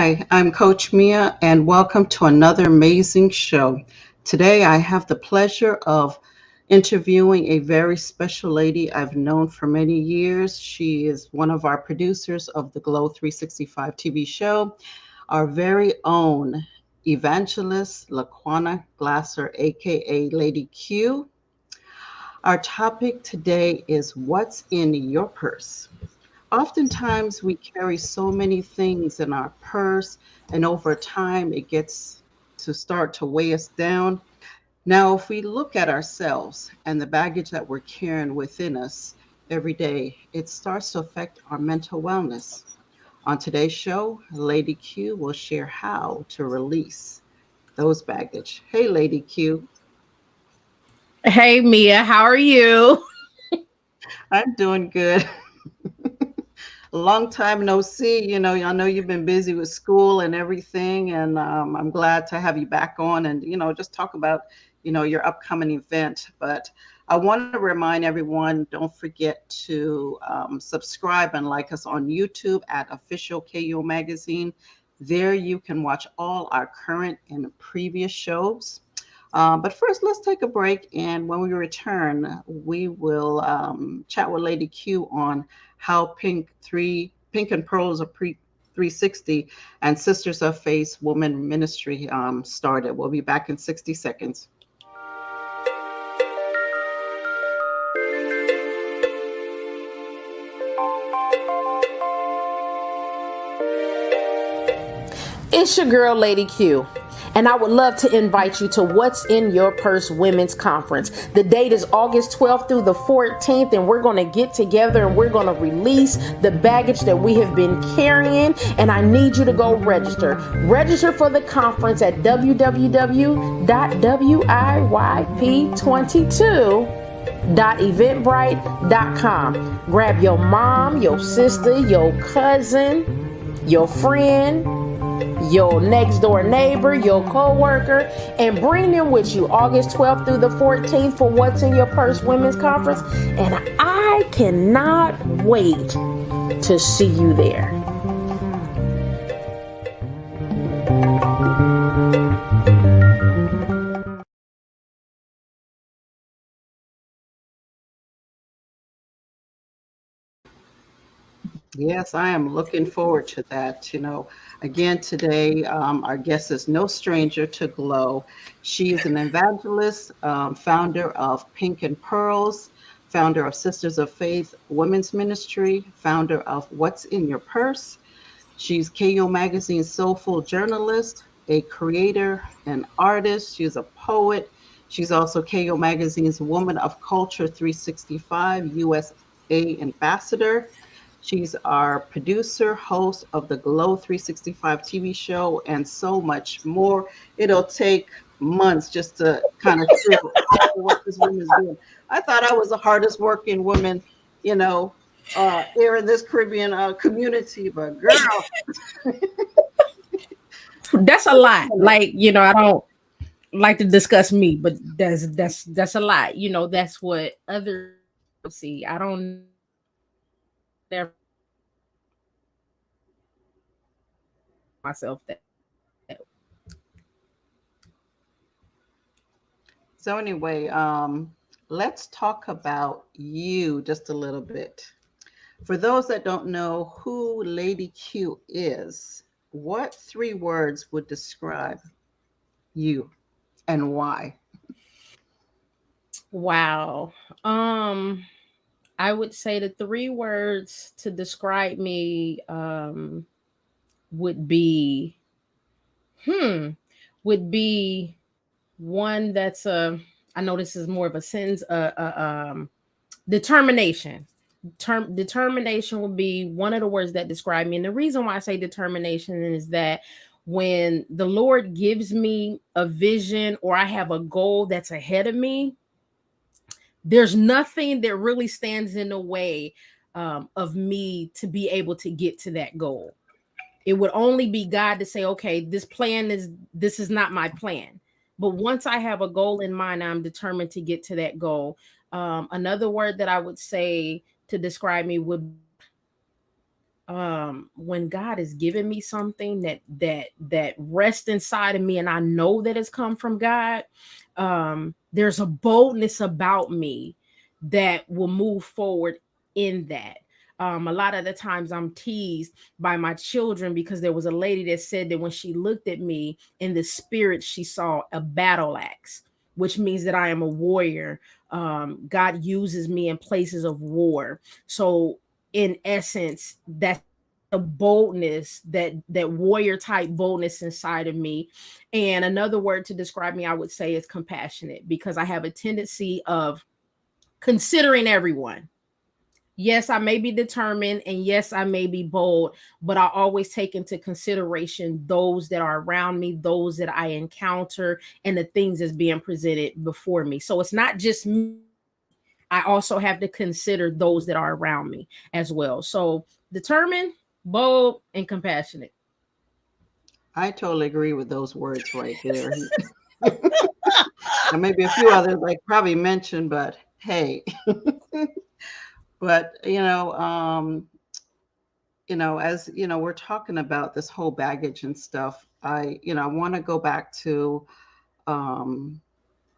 Hi, I'm Coach Mia, and welcome to another amazing show. Today, I have the pleasure of interviewing a very special lady I've known for many years. She is one of our producers of the Glow 365 TV show, our very own evangelist, Laquana Glasser, aka Lady Q. Our topic today is what's in your purse. Oftentimes, we carry so many things in our purse, and over time, it gets to start to weigh us down. Now, if we look at ourselves and the baggage that we're carrying within us every day, it starts to affect our mental wellness. On today's show, Lady Q will share how to release those baggage. Hey, Lady Q. Hey Mia, how are you? I'm doing good. A long time no see. I know you've been busy with school and everything, and I'm glad to have you back on and just talk about your upcoming event. But I want to remind everyone, don't forget to subscribe and like us on YouTube at Official KO Magazine. There you can watch all our current and previous shows. But first, let's take a break. And when we return, we will chat with Lady Q on how Pink and Pearls of Pre 360 and Sisters of Faith Woman Ministry started. We'll be back in 60 seconds. It's your girl, Lady Q. And I would love to invite you to What's in Your Purse Women's Conference. The date is August 12th through the 14th, and we're going to get together and we're going to release the baggage that we have been carrying. And I need you to go register. Register for the conference at www.wip22.eventbrite.com. Grab your mom, your sister, your cousin, your friend, your next door neighbor, your co-worker, and bring them with you August 12th through the 14th for What's in Your Purse Women's Conference. And I cannot wait to see you there. Yes, I am looking forward to that. Again, today, our guest is no stranger to Glow. She is an evangelist, founder of Pink and Pearls, founder of Sisters of Faith Women's Ministry, founder of What's in Your Purse. She's KO Magazine's soulful journalist, a creator, an artist. She's a poet. She's also KO Magazine's Woman of Culture 365 USA ambassador. She's our producer, host of the Glow 365 TV show, and so much more. It'll take months just to kind of share all the work this woman is doing. I thought I was the hardest working woman, you know, here in this Caribbean community, but girl, That's a lot. Like, I don't like to discuss me, but that's a lot. That's what others see. I don't never myself that. so anyway, let's talk about you just a little bit. For those that don't know who Lady Q is, what three words would describe you and why? Wow. Um I would say the three words to describe me would be hmm would be one that's a I know this is more of a sentence determination. Determination would be one of the words that describe me. And the reason why I say determination is that when the Lord gives me a vision or I have a goal that's ahead of me, there's nothing that really stands in the way of me to be able to get to that goal. It would only be God to say, okay, this is not my plan. But once I have a goal in mind, I'm determined to get to that goal. Another word that I would say to describe me would when God is giving me something that rests inside of me, and I know that it's come from God, there's a boldness about me that will move forward in that. A lot of the times I'm teased by my children because there was a lady that said that when she looked at me in the spirit, she saw a battle axe, which means that I am a warrior. God uses me in places of war. So in essence, that's the boldness, that warrior type boldness inside of me. And another word to describe me, I would say, is compassionate, because I have a tendency of considering everyone. Yes, I may be determined, and yes, I may be bold, but I always take into consideration those that are around me, those that I encounter, and the things that's being presented before me. So it's not just me. I also have to consider those that are around me as well. So determined, bold, and compassionate. I totally agree with those words right there. And maybe a few others like probably mentioned, but hey, but as we're talking about this whole baggage and stuff, I want to um,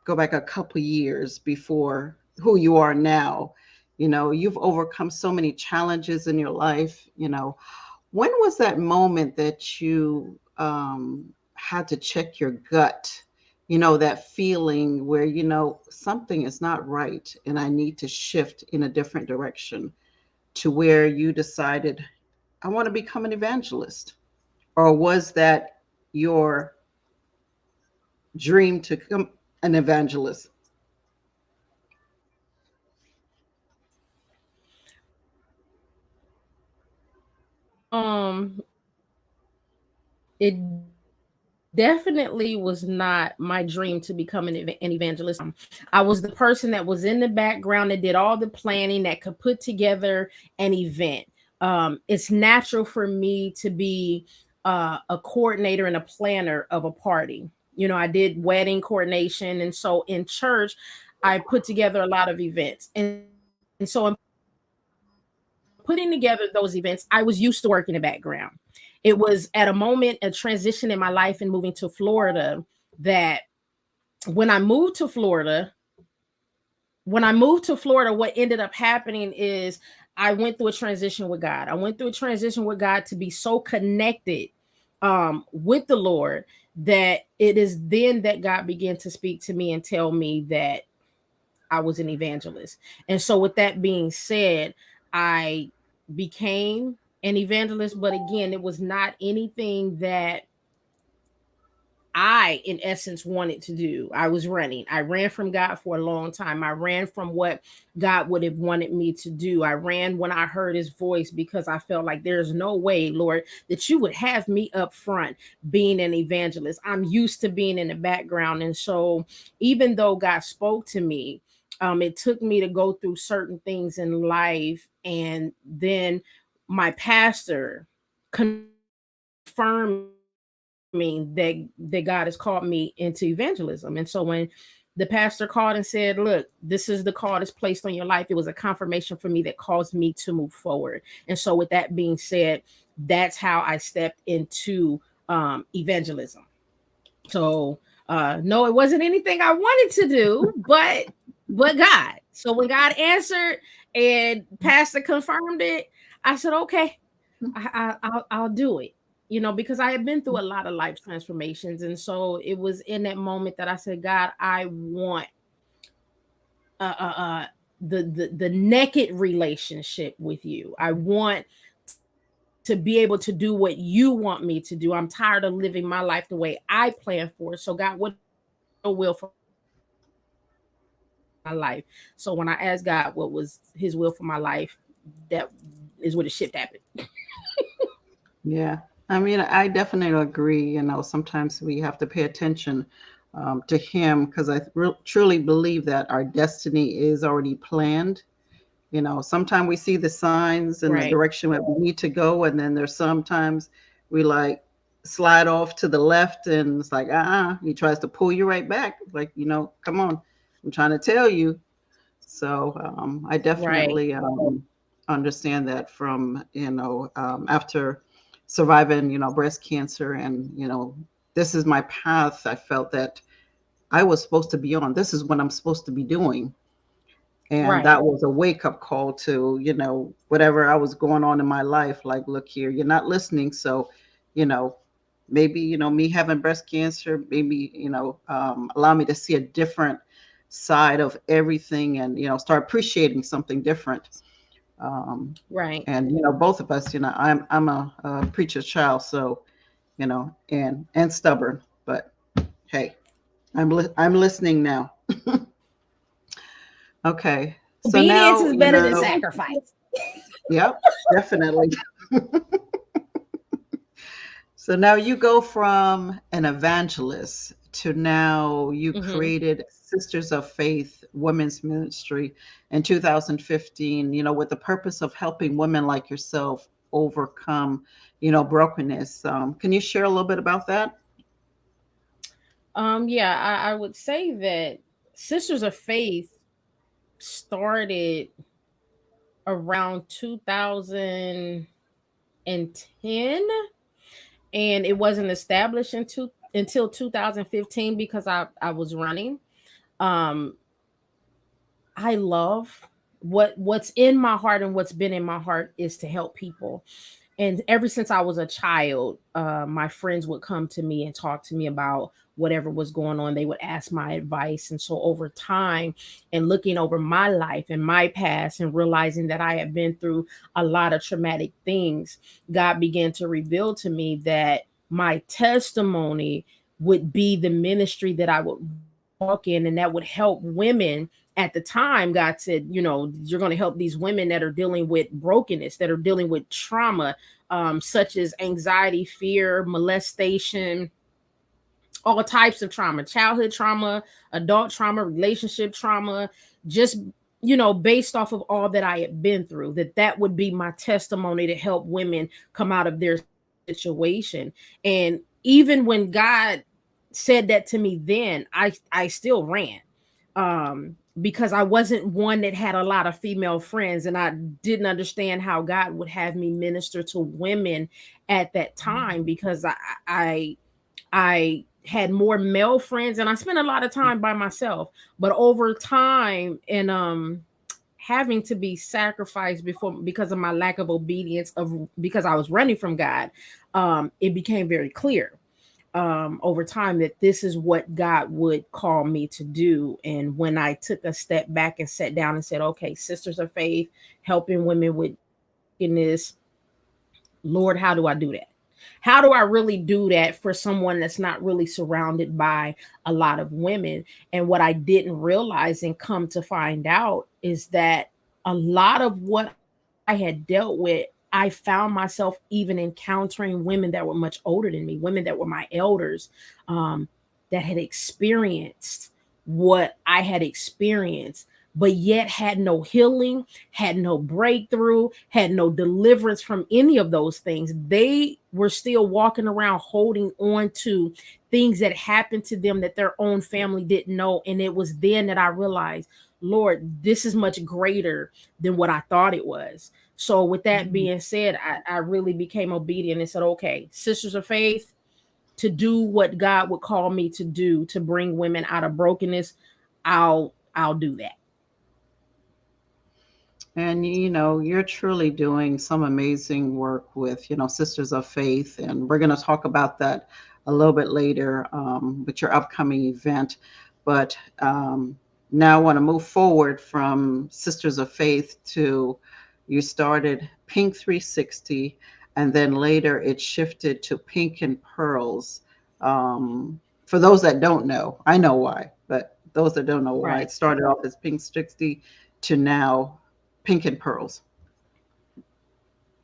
go back a couple years before who you are now. You've overcome so many challenges in your life. When was that moment that you had to check your gut? That feeling where something is not right and I need to shift in a different direction, to where you decided, I want to become an evangelist? Or was that your dream to become an evangelist? It definitely was not my dream to become an evangelist. I was the person that was in the background that did all the planning, that could put together an event. It's natural for me to be a coordinator and a planner of a party. I did wedding coordination, and so in church, I put together a lot of events. And so in putting together those events, I was used to work in the background. It was at a moment, a transition in my life and moving to Florida, that when I moved to Florida, what ended up happening is I went through a transition with God. I went through a transition with God to be so connected with the Lord, that it is then that God began to speak to me and tell me that I was an evangelist. And so, with that being said, I became an evangelist, but again, it was not anything that I, in essence, wanted to do. I was running. I ran from God for a long time. I ran from what God would have wanted me to do. I ran when I heard his voice, because I felt like there's no way, Lord, that you would have me up front being an evangelist. I'm used to being in the background. And so, even though God spoke to me, it took me to go through certain things in life. And then my pastor confirming that God has called me into evangelism. And so when the pastor called and said, "Look, this is the call that's placed on your life," it was a confirmation for me that caused me to move forward. And so, with that being said, that's how I stepped into evangelism. So, no, it wasn't anything I wanted to do, but God. So when God answered and pastor confirmed it, I said, "Okay, I'll do it." Because I had been through a lot of life transformations, and so it was in that moment that I said, "God, I want uh, uh, uh, the naked relationship with you. I want to be able to do what you want me to do. I'm tired of living my life the way I plan for. So God, what is your will for my life?" So when I asked God what was His will for my life, that is where the shift happened. Yeah. I mean, I definitely agree. Sometimes we have to pay attention to him, because truly believe that our destiny is already planned. Sometimes we see the signs and the Right. direction that we need to go, and then there's sometimes we like slide off to the left, and it's like, he tries to pull you right back. Like, come on, I'm trying to tell you. So I Right. definitely understand that from, after surviving, breast cancer, and, this is my path. I felt that I was supposed to be on. This is what I'm supposed to be doing. And Right. that was a wake up call to, whatever I was going on in my life. Like, look here, you're not listening. So, you know, maybe, me having breast cancer, maybe, allow me to see a different side of everything, and, start appreciating something different. Um, Right. and, both of us, I'm a preacher's child. So, and stubborn, but hey, I'm listening now. Okay. So Obedience now, is better than sacrifice. yep, definitely. So now you go from an evangelist to now you Hmm. created Sisters of Faith Women's Ministry in 2015, with the purpose of helping women like yourself overcome, brokenness. Can you share a little bit about that? Yeah, I would say that Sisters of Faith started around 2010, and it wasn't established until 2015 because I was running. Um, I love what's in my heart, and what's been in my heart is to help people. And ever since I was a child, my friends would come to me and talk to me about whatever was going on. They would ask my advice. And so over time, and looking over my life and my past, and realizing that I had been through a lot of traumatic things, God began to reveal to me that my testimony would be the ministry that I would walk in, and that would help women. At the time, God said, you're going to help these women that are dealing with brokenness, that are dealing with trauma, such as anxiety, fear, molestation, all types of trauma, childhood trauma, adult trauma, relationship trauma, just, based off of all that I had been through, that would be my testimony to help women come out of their situation. And even when God said that to me then, I still ran, because I wasn't one that had a lot of female friends, and I didn't understand how God would have me minister to women at that time, because I had more male friends, and I spent a lot of time by myself. But over time, and having to be sacrificed before, because of my lack of obedience, of because I was running from God, it became very clear over time that this is what God would call me to do. And when I took a step back and sat down and said, okay, Sisters of Faith, helping women with brokenness, Lord, how do I do that? How do I really do that for someone that's not really surrounded by a lot of women? And what I didn't realize and come to find out is that a lot of what I had dealt with, I found myself even encountering women that were much older than me, women that were my elders, um, that had experienced what I had experienced, but yet had no healing, had no breakthrough, had no deliverance from any of those things. They were still walking around holding on to things that happened to them that their own family didn't know. And it was then that I realized, Lord, this is much greater than what I thought it was. So, with that Mhm. being said, I really became obedient and said, okay, Sisters of Faith, to do what God would call me to do, to bring women out of brokenness, I'll do that. And you're truly doing some amazing work with, Sisters of Faith, and we're going to talk about that a little bit later, with your upcoming event. But now I want to move forward from Sisters of Faith to, you started Pink 360, and then later it shifted to Pink and Pearls. For those that don't know, I know why, but those that don't know why, Right, it started off as Pink 60 to now Pink and Pearls.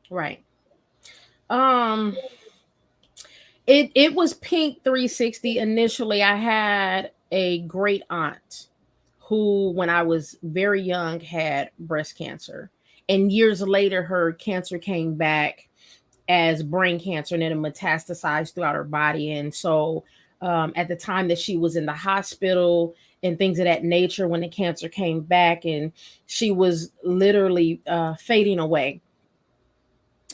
right. Um, it was Pink 360 initially. I had a great aunt who, when I was very young, had breast cancer. And years later, her cancer came back as brain cancer, and then it metastasized throughout her body. And so at the time that she was in the hospital and things of that nature when the cancer came back, and she was literally fading away.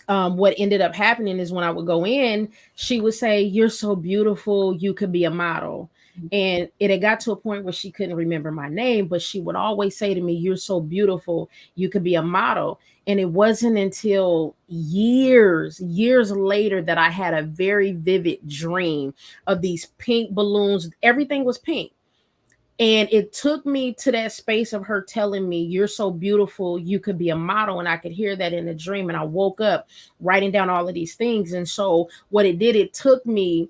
What ended up happening is when I would go in, she would say, "You're so beautiful, you could be a model." And it had got to a point where she couldn't remember my name, but she would always say to me, "You're so beautiful, you could be a model." And it wasn't until years later that I had a very vivid dream of these pink balloons. Everything was pink, and it took me to that space of her telling me, "You're so beautiful, you could be a model." And I could hear that in a dream. And I woke up writing down all of these things. And so, what it did, it took me,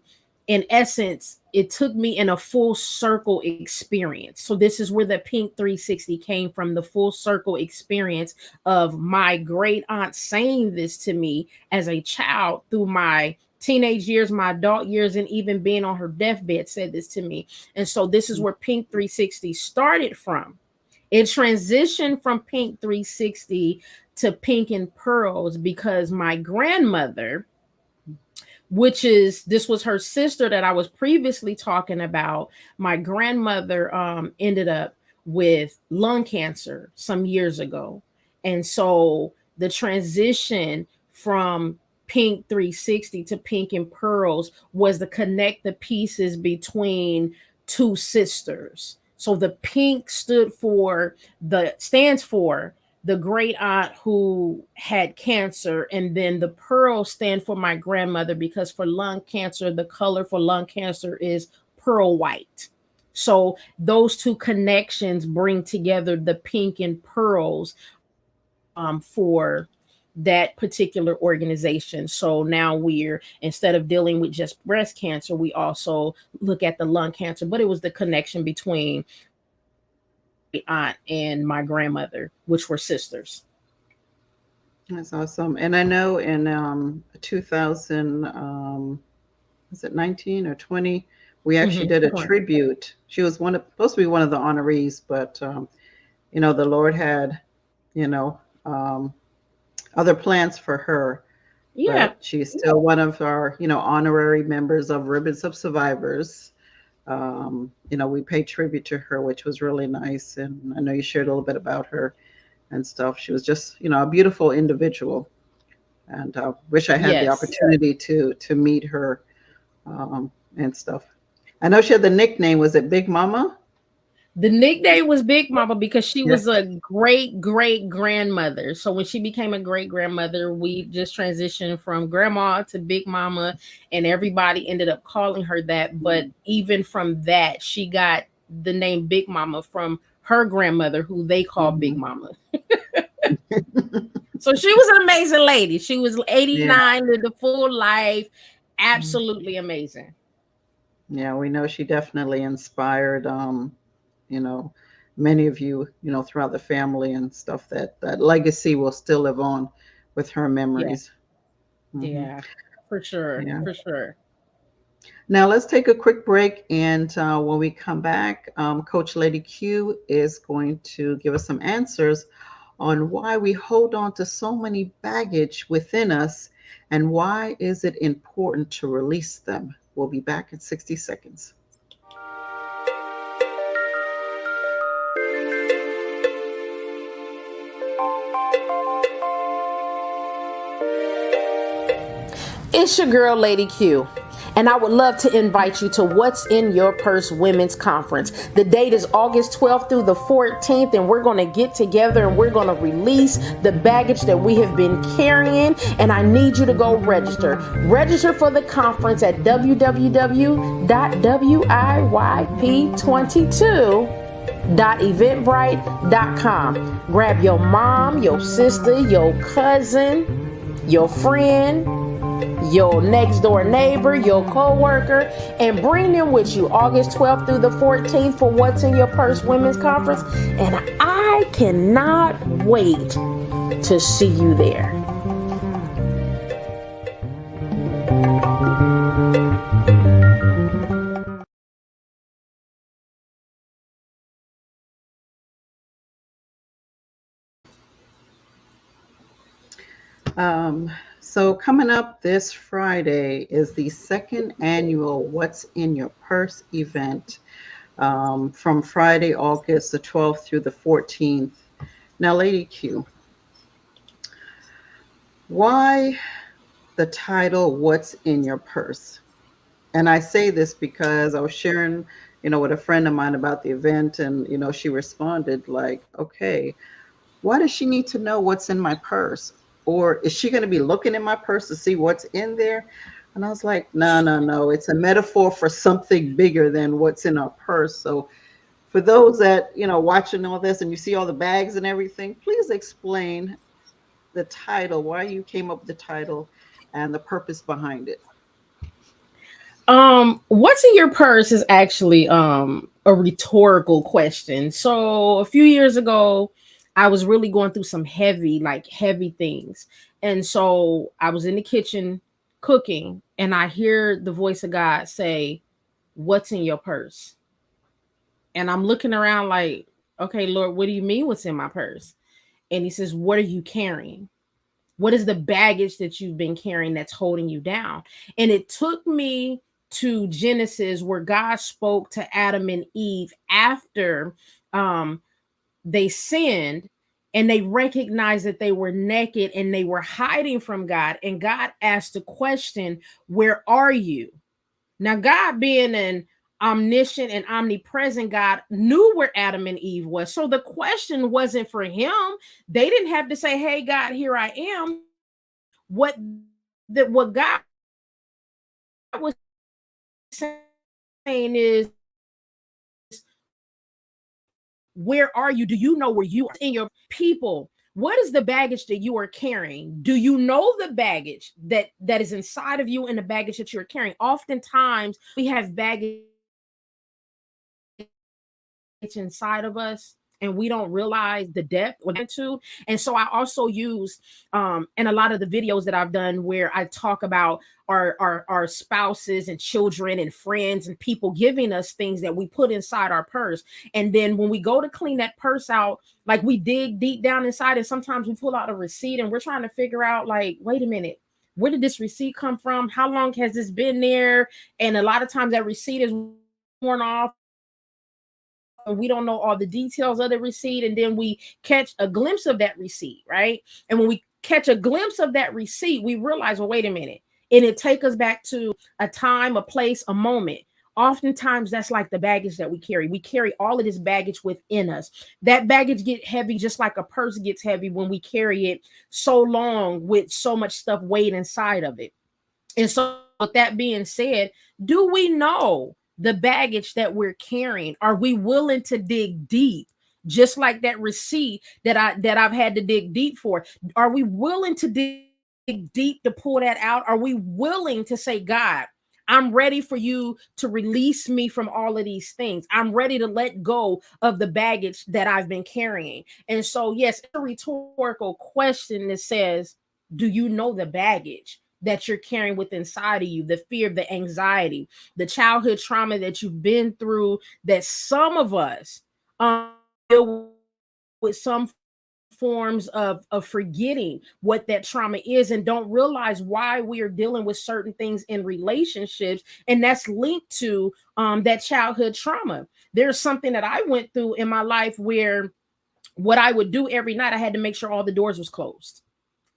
in essence, it took me in a full circle experience. So, this is where the Pink 360 came from, the full circle experience of my great aunt saying this to me as a child through my teenage years, my adult years, and even being on her deathbed, said this to me. And so this is where Pink 360 started from. It transitioned from Pink 360 to Pink and Pearls because my grandmother, which is, this was her sister that I was previously talking about. My grandmother ended up with lung cancer some years ago. And so the transition from Pink 360 to Pink and Pearls was to connect the pieces between two sisters. So the pink stands for the great aunt who had cancer, and then the pearl stand for my grandmother, because for lung cancer, the color for lung cancer is pearl white. So those two connections bring together the pink and pearls for that particular organization. So now we're, instead of dealing with just breast cancer, we also look at the lung cancer. But it was the connection between aunt and my grandmother, which were sisters. That's awesome. And I know in 2000, was it 19 or 20? We actually did a Correct. tribute. She was supposed to be one of the honorees, but the Lord had, you know, um, other plans for her. Yeah. But she's still one of our, honorary members of Ribbons of Survivors. We paid tribute to her, which was really nice. And I know you shared a little bit about her and stuff. She was just, a beautiful individual. And I wish I had the Yes. opportunity to meet her and stuff. I know she had the nickname. Was it Big Mama? The nickname was Big Mama because she Yeah. was a great grandmother. So when she became a great grandmother, we just transitioned from grandma to Big Mama, and everybody ended up calling her that. But even from that, she got the name Big Mama from her grandmother, who they called Big Mhm. Mama. So she was an amazing lady. She was Yeah. 89, lived a full life, Mm. absolutely amazing. Yeah, we know she definitely inspired, you know, many of you, throughout the family and stuff. That legacy will still live on with her Yeah, memories. Hmm. yeah, for sure, Yeah. for sure. Now let's take a quick break, and when we come back, Coach Lady Q is going to give us some answers on why we hold on to so many baggage within us, and why is it important to release them. We'll be back in 60 seconds. It's your girl, Lady Q, and I would love to invite you to What's in Your Purse Women's Conference. The date is August 12th through the 14th, and we're going to get together and we're going to release the baggage that we have been carrying, and I need you to go register. Register for the conference at www.eventbrite.com. Grab your mom, your sister, your cousin, your friend, your next door neighbor, your co-worker, and bring them with you August 12th through the 14th for What's in Your Purse Women's Conference. And I cannot wait to see you there. So, coming up this Friday is the second annual What's in Your Purse event from Friday, August the 12th through the 14th. Now, Lady Q, why the title What's in Your Purse? And I say this because I was sharing, with a friend of mine about the event, and, she responded, like, okay, why does she need to know what's in my purse? Or is she going to be looking in my purse to see what's in there? And I was like, no, no, no. It's a metaphor for something bigger than what's in our purse. So for those that, watching all this and you see all the bags and everything, please explain the title, why you came up with the title and the purpose behind it. What's in your purse is actually a rhetorical question. So a few years ago, I was really going through some heavy things. And so I was in the kitchen cooking and I hear the voice of God say, "What's in your purse?" And I'm looking around like, "Okay, Lord, what do you mean what's in my purse?" And he says, "What are you carrying? What is the baggage that you've been carrying that's holding you down?" And it took me to Genesis, where God spoke to Adam and Eve after um, they sinned, and they recognized that they were naked and they were hiding from God. And God asked the question, "Where are you?" Now, God, being an omniscient and omnipresent God, knew where Adam and Eve was. So the question wasn't for him. They didn't have to say, "Hey, God, here I am." What God was saying is, "Where are you? Do you know where you are in your people? What is the baggage that you are carrying? Do you know the baggage that is inside of you and the baggage that you're carrying?" Oftentimes, we have baggage inside of us and we don't realize the depth or the magnitude. And so I also use in a lot of the videos that I've done where I talk about our spouses and children and friends and people giving us things that we put inside our purse. And then when we go to clean that purse out, like, we dig deep down inside, and sometimes we pull out a receipt and we're trying to figure out, like, wait a minute, where did this receipt come from? How long has this been there? And a lot of times that receipt is worn off and we don't know all the details of the receipt. And then we catch a glimpse of that receipt, right? And when we catch a glimpse of that receipt, we realize, well, wait a minute. And it take us back to a time, a place, a moment. Oftentimes that's like the baggage that we carry. We carry all of this baggage within us. That baggage get heavy just like a purse gets heavy when we carry it so long with so much stuff weighed inside of it. And so, with that being said, do we know the baggage that we're carrying? Are we willing to dig deep? Just like that receipt that I've had to dig deep for. Are we willing to dig deep to pull that out? Are we willing to say, "God, I'm ready for you to release me from all of these things. I'm ready to let go of the baggage that I've been carrying." And so, yes, it's a rhetorical question that says, do you know the baggage that you're carrying with inside of you, the fear, the anxiety, the childhood trauma that you've been through, that some of us deal with some forms of forgetting what that trauma is and don't realize why we are dealing with certain things in relationships, and that's linked to that childhood trauma. There's something that I went through in my life where what I would do every night, I had to make sure all the doors was closed.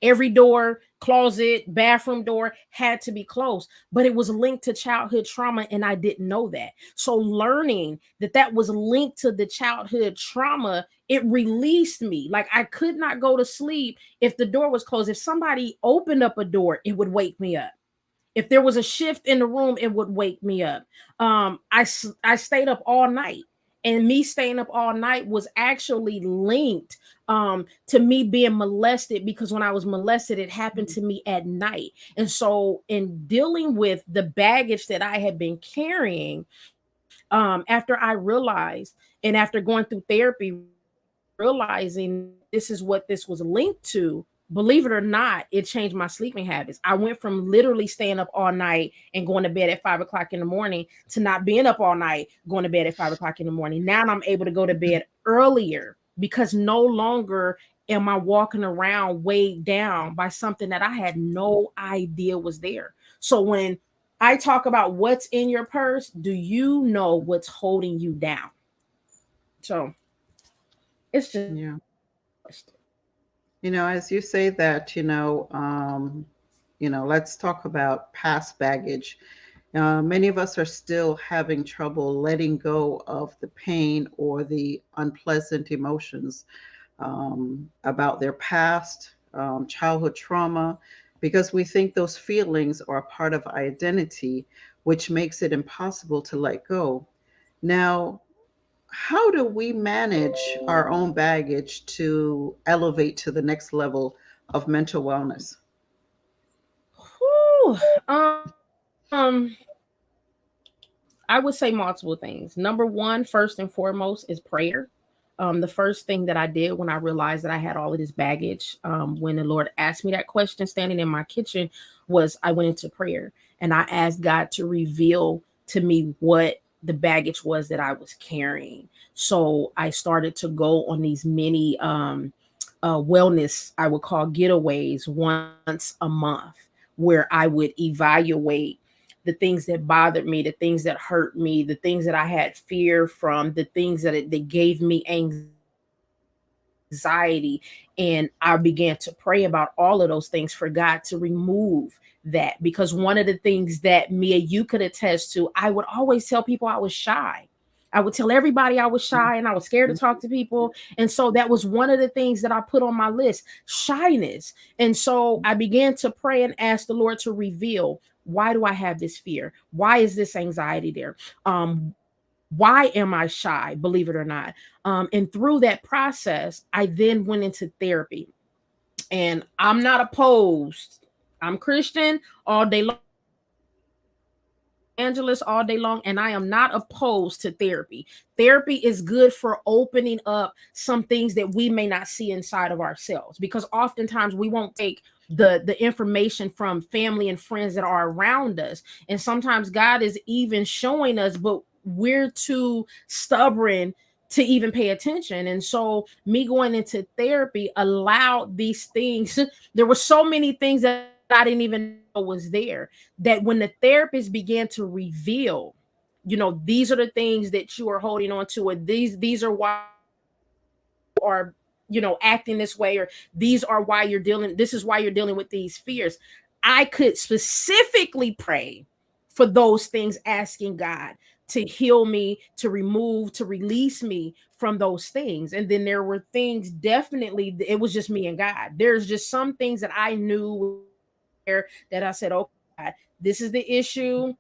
Every door, closet, bathroom door had to be closed, but it was linked to childhood trauma and I didn't know that. So learning that that was linked to the childhood trauma, it released me. Like, I could not go to sleep if the door was closed. If somebody opened up a door, it would wake me up. If there was a shift in the room, it would wake me up. I stayed up all night, and me staying up all night was actually linked to me being molested, because when I was molested, it happened to me at night. And so, in dealing with the baggage that I had been carrying, after I realized, and after going through therapy, realizing that this is what this was linked to, believe it or not, it changed my sleeping habits. I went from literally staying up all night and going to bed at 5 o'clock in the morning to not being up all night, going to bed at 5 o'clock in the morning. Now I'm able to go to bed earlier because no longer am I walking around weighed down by something that I had no idea was there? So when I talk about what's in your purse, do you know what's holding you down? So it's just, Yeah. As you say that, let's talk about past baggage. Many of us are still having trouble letting go of the pain or the unpleasant emotions about their past, childhood trauma, because we think those feelings are a part of identity, which makes it impossible to let go. Now, how do we manage our own baggage to elevate to the next level of mental wellness? whew, I would say multiple things. Number one, first and foremost, is prayer. The first thing that I did when I realized that I had all of this baggage, when the Lord asked me that question standing in my kitchen, was I went into prayer and I asked God to reveal to me what the baggage was that I was carrying. So I started to go on these many wellness, I would call getaways once a month, where I would evaluate the things that bothered me, the things that hurt me, the things that I had fear from, the things that gave me anxiety. And I began to pray about all of those things for God to remove that. Because one of the things that Mia, you could attest to, I would always tell people I was shy. I would tell everybody I was shy and I was scared to talk to people. And so that was one of the things that I put on my list, shyness. And so I began to pray and ask the Lord to reveal, why do I have this fear? Why is this anxiety there? Why am I shy? Believe it or not. And through that process, I then went into therapy. And I'm not opposed. I'm Christian all day long. I'm an evangelist all day long, and I am not opposed to therapy. Therapy is good for opening up some things that we may not see inside of ourselves, because oftentimes we won't take the information from family and friends that are around us. And sometimes God is even showing us, but we're too stubborn to even pay attention. And so me going into therapy allowed these things. There were so many things that I didn't even know was there, that when the therapist began to reveal, these are the things that you are holding on to, or these are why you are, acting this way, or these are why you're dealing this is why you're dealing with these fears. I could specifically pray for those things, asking God to heal me, to remove, to release me from those things. And then there were things, definitely it was just me and God. There's just some things that I knew was there that I said, okay, God, this is the issue.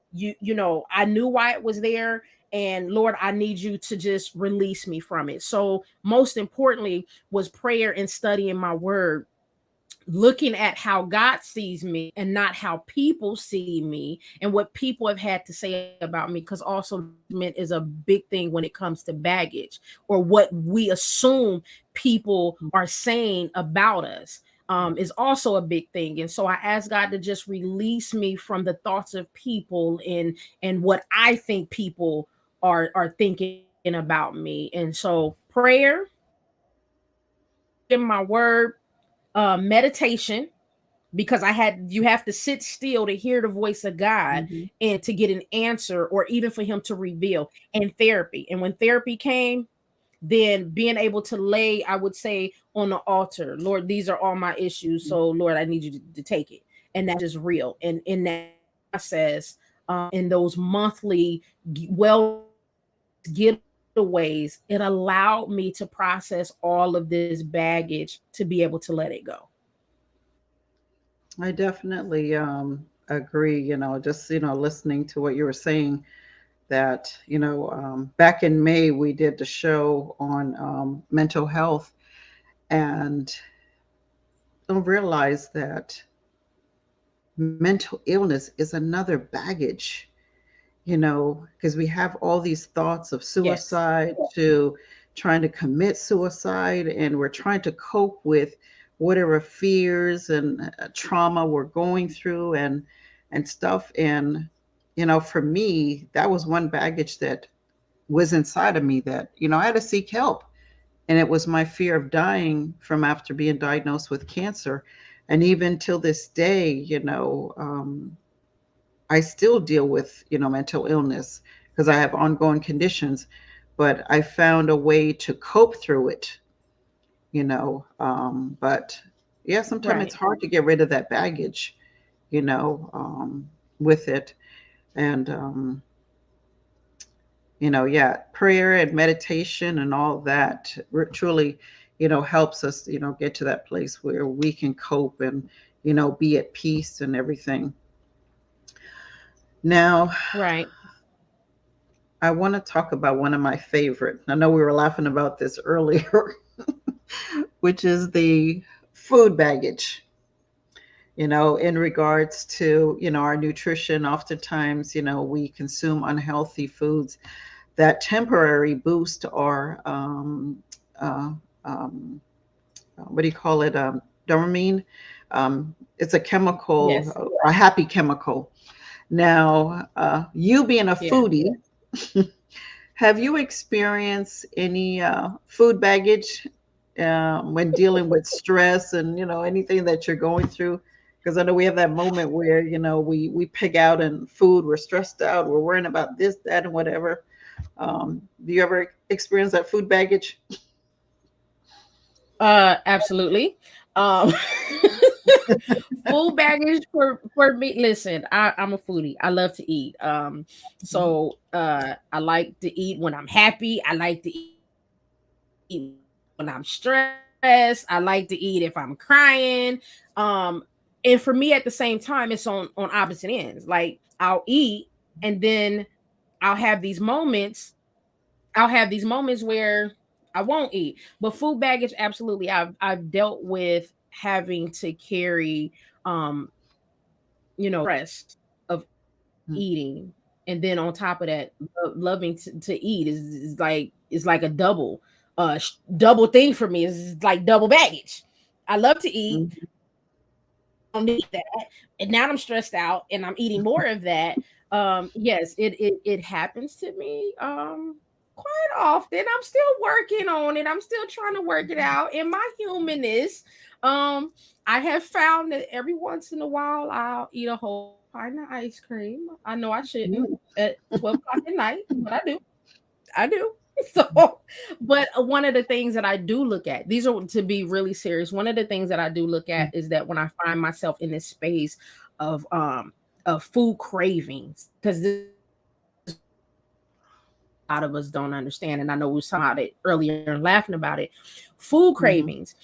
I knew why it was there. And Lord, I need you to just release me from it. So most importantly was prayer and studying my word, looking at how God sees me and not how people see me and what people have had to say about me. Because also judgment is a big thing when it comes to baggage, or what we assume people are saying about us. Is also a big thing. And so I asked God to just release me from the thoughts of people and what I think people are thinking about me. And so prayer, studying my word, meditation, because you have to sit still to hear the voice of God Mhm. and to get an answer, or even for him to reveal, and therapy. And when therapy came, then being able to lay, I would say, on the altar, Lord, these are all my issues. So Lord, I need you to take it. And that's just real. And in that process, in those monthly wellness getaways, it allowed me to process all of this baggage to be able to let it go. I definitely agree. Just listening to what you were saying, that back in May we did the show on mental health, and don't realize that mental illness is another baggage, because we have all these thoughts of Yes. suicide to trying to commit suicide, and we're trying to cope with whatever fears and trauma we're going through and stuff. And for me, that was one baggage that was inside of me, that I had to seek help. And it was my fear of dying from after being diagnosed with cancer. And even till this day, I still deal with, mental illness because I have ongoing conditions, but I found a way to cope through it, but yeah, sometimes it's Right. hard to get rid of that baggage, you know, with it. And, yeah, prayer and meditation and all that truly, helps us, get to that place where we can cope and, be at peace and everything. Now, Right. I want to talk about one of my favorite. I know we were laughing about this earlier, which is the food baggage. In regards to, our nutrition, oftentimes, we consume unhealthy foods that temporary boost our, uh, um, what do you call it? Dopamine. It's a chemical, Yes. a happy chemical. Now, you being a Yeah. foodie, have you experienced any food baggage when dealing with stress and anything that you're going through? Because I know we have that moment where we pig out in food, we're stressed out, we're worrying about this, that, and whatever. Do you ever experience that food baggage? Absolutely. Um Food baggage for me. Listen, I'm a foodie. I love to eat. So I like to eat when I'm happy. I like to eat when I'm stressed. I like to eat if I'm crying. And for me at the same time, it's on opposite ends. Like I'll eat, and then I'll have these moments. Where I won't eat. But food baggage, absolutely. I've dealt with having to carry stress of eating, and then on top of that, loving to eat is like a double thing for me. It's like double baggage. I love to eat. Mhm. I don't need that, and now I'm stressed out and I'm eating more of that. Yes, it happens to me quite often. I'm still working on it. I'm still trying to work it out in my humanness. um I have found that every once in a while I'll eat a whole pint of ice cream. I know I shouldn't at 12 o'clock at night, but I do. I do. So, but one of the things that I do look at, these are to be really serious. One of the things that I do look at is that when I find myself in this space of um of food cravings, because this is one of the things that a lot of us don't understand, and I know we was talking about it earlier and laughing about it. Food cravings.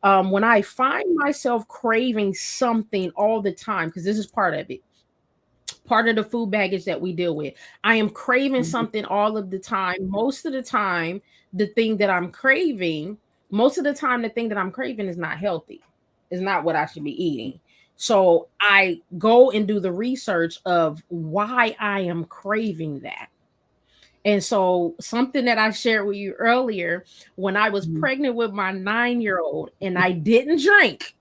Mhm. When I find myself craving something all the time, because this is part of the food baggage that we deal with. I am craving Mhm. something all of the time. Most of the time, the thing that I'm craving, most of the time, the thing that I'm craving is not healthy. Is not what I should be eating. So I go and do the research of why I am craving that. And so, something that I shared with you earlier, when I was Mhm. pregnant with my 9-year old and I didn't drink,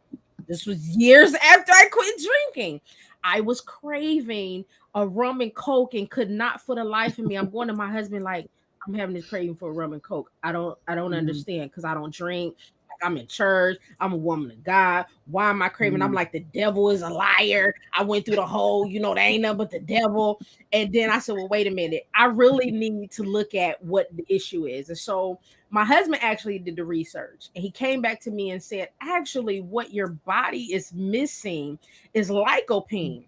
this was years after I quit drinking. I was craving a rum and coke and could not for the life of me. I'm going to my husband like, I'm having this craving for a rum and coke. I don't Mhm. understand because I don't drink. Like I'm in church. I'm a woman of God. Why am I craving? I'm Mhm. like, the devil is a liar. I went through the whole, there ain't nothing but the devil. And then I said, well, wait a minute. I really need to look at what the issue is. And so my husband actually did the research and he came back to me and said, actually, what your body is missing is lycopene.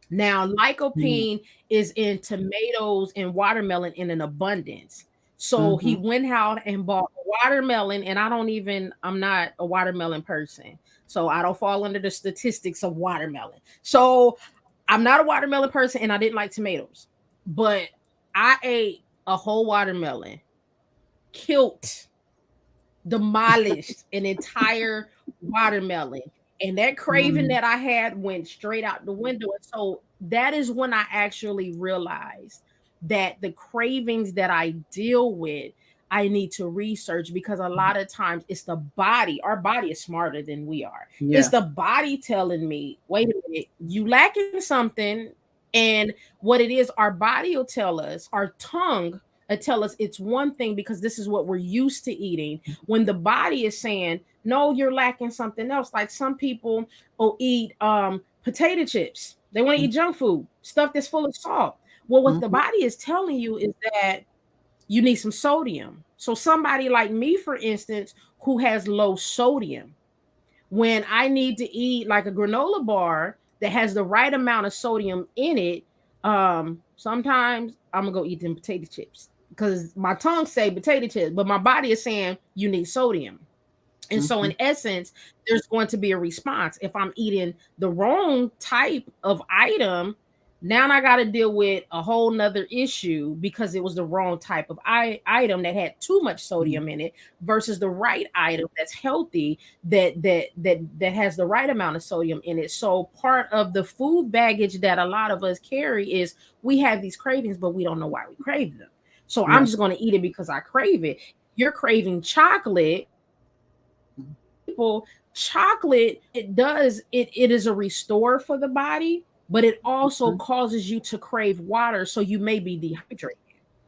Now, Mhm. lycopene is in tomatoes and watermelon in an abundance. So he Mhm. went out and bought watermelon, and I'm not a watermelon person. So I don't fall under the statistics of watermelon. So I'm not a watermelon person, and I didn't like tomatoes. But I ate a whole watermelon, killed, demolished an entire watermelon. And that craving Mhm. that I had went straight out the window. And so that is when I actually realized that the cravings that I deal with, I need to research because a lot of times it's the body. Our body is smarter than we are. It's Yeah. the body telling me, wait a minute, you lacking something. And what it is, our body will tell us, our tongue tell us it's one thing because this is what we're used to eating, when the body is saying, no, you're lacking something else. Like some people will eat potato chips. They want to eat junk food, stuff that's full of salt. Well, what the Mm-hmm. body is telling you is that you need some sodium. So somebody like me, for instance, who has low sodium, when I need to eat like a granola bar that has the right amount of sodium in it, sometimes I'm gonna go eat them potato chips because my tongue say potato chips, but my body is saying you need sodium. And so, Mm-hmm. in essence, there's going to be a response. If I'm eating the wrong type of item, now I got to deal with a whole nother issue because it was the wrong type of item that had too much sodium in it versus the right item that's healthy, that has the right amount of sodium in it. So part of the food baggage that a lot of us carry is we have these cravings, but we don't know why we crave them. So I'm Yeah. just going to eat it because I crave it. You're craving chocolate. For people, chocolate, it is a restore for the body, but it also Mhm. causes you to crave water, so you may be dehydrated.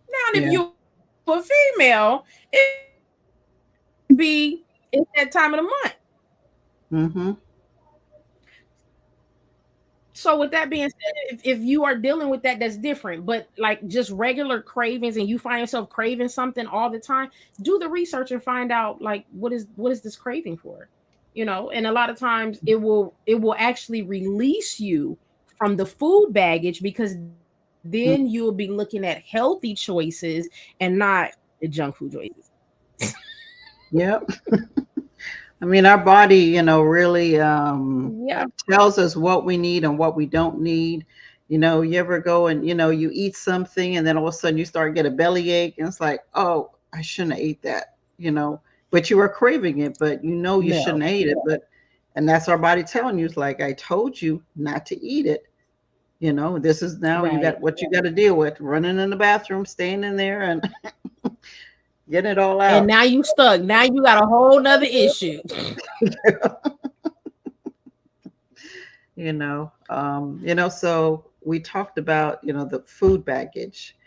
Now, if Yeah. you're a female, it could be it's that time of the month. Mm-hmm. So with that being said, if you are dealing with that, that's different. But like just regular cravings and you find yourself craving something all the time, do the research and find out like what is this craving for? And a lot of times it will actually release you from the food baggage because then you'll be looking at healthy choices and not the junk food choices. Yep. I mean, our body, really Yeah. tells us what we need and what we don't need. You ever go and, you eat something and then all of a sudden you start get a belly ache and it's like, oh, I shouldn't have ate that, but you were craving it, but you shouldn't No. have ate it. And that's our body telling you, it's like, I told you not to eat it. This is now you got Right. what you got to deal with, running in the bathroom, staying in there and getting it all And out. now you stuck. Now you got a whole nother issue. So we talked about, the food baggage.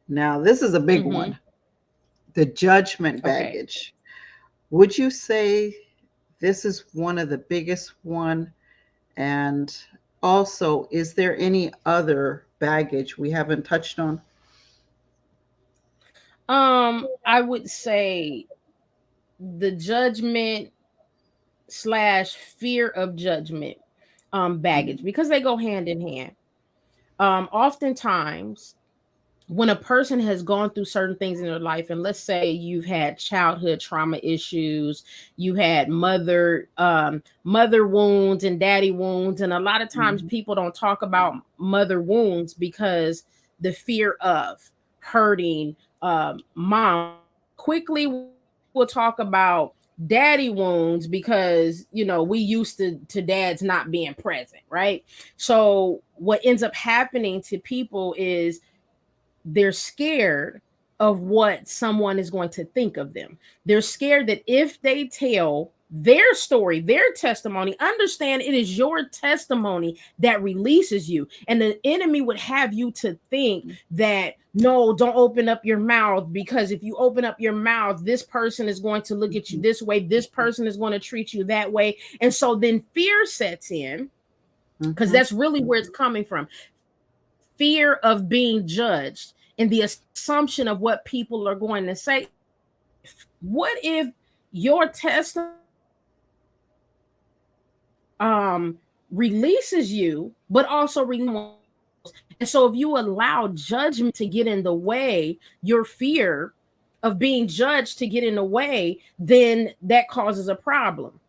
Now, this is a big Hmm. one, the judgment Okay. baggage. Would you say this is one of the biggest one? And also, is there any other baggage we haven't touched on? I would say the judgment slash fear of judgment baggage because they go hand in hand. Oftentimes when a person has gone through certain things in their life, and let's say you've had childhood trauma issues, you had mother wounds and daddy wounds, and a lot of times Mhm. people don't talk about mother wounds because the fear of hurting mom. Quickly we'll talk about daddy wounds because we used to dads not being present, right? So what ends up happening to people is they're scared of what someone is going to think of them. They're scared that if they tell their story, their testimony, understand it is your testimony that releases you. And the enemy would have you to think that no, don't open up your mouth because if you open up your mouth, this person is going to look at you Mhm. this way, this person is going to treat you that way. And so then fear sets in because Mhm. that's really where it's coming from, fear of being judged and the assumption of what people are going to say. What if your testimony releases you, but also releases someone else? And so if you allow judgment to get in the way, your fear of being judged to get in the way, then that causes a problem.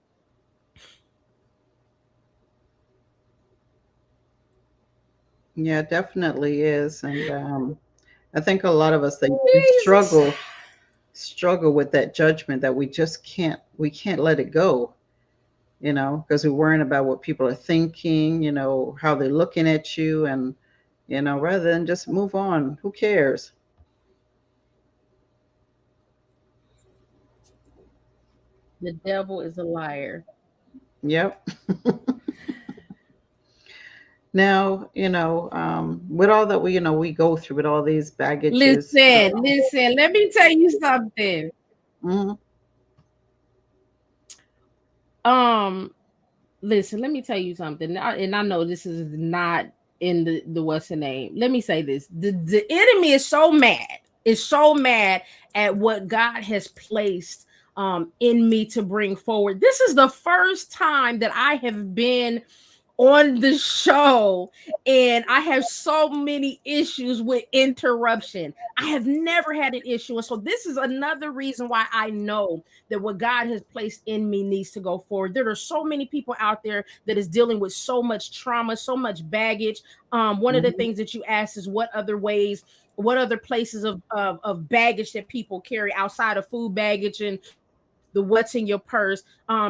Yeah, it definitely is. And I think a lot of us they Jesus. struggle with that judgment that we can't let it go, because we're worrying about what people are thinking, how they're looking at you, and rather than just move on, who cares? The devil is a liar. Yep. Now, with all that we go through with all these baggages. Listen, let me tell you something. Mhm, Um, Listen, let me tell you something. And I know this is not in the what's the name. Let me say this. The enemy is so mad. Is so mad at what God has placed in me to bring forward. This is the first time that I have been on the show and I have so many issues with interruption. I have never had an issue. And so this is another reason why I know that what God has placed in me needs to go forward. There are so many people out there that is dealing with so much trauma, so much baggage. One of the mhm, things that you asked is what other ways, what other places of baggage that people carry outside of food baggage and the what's in your purse.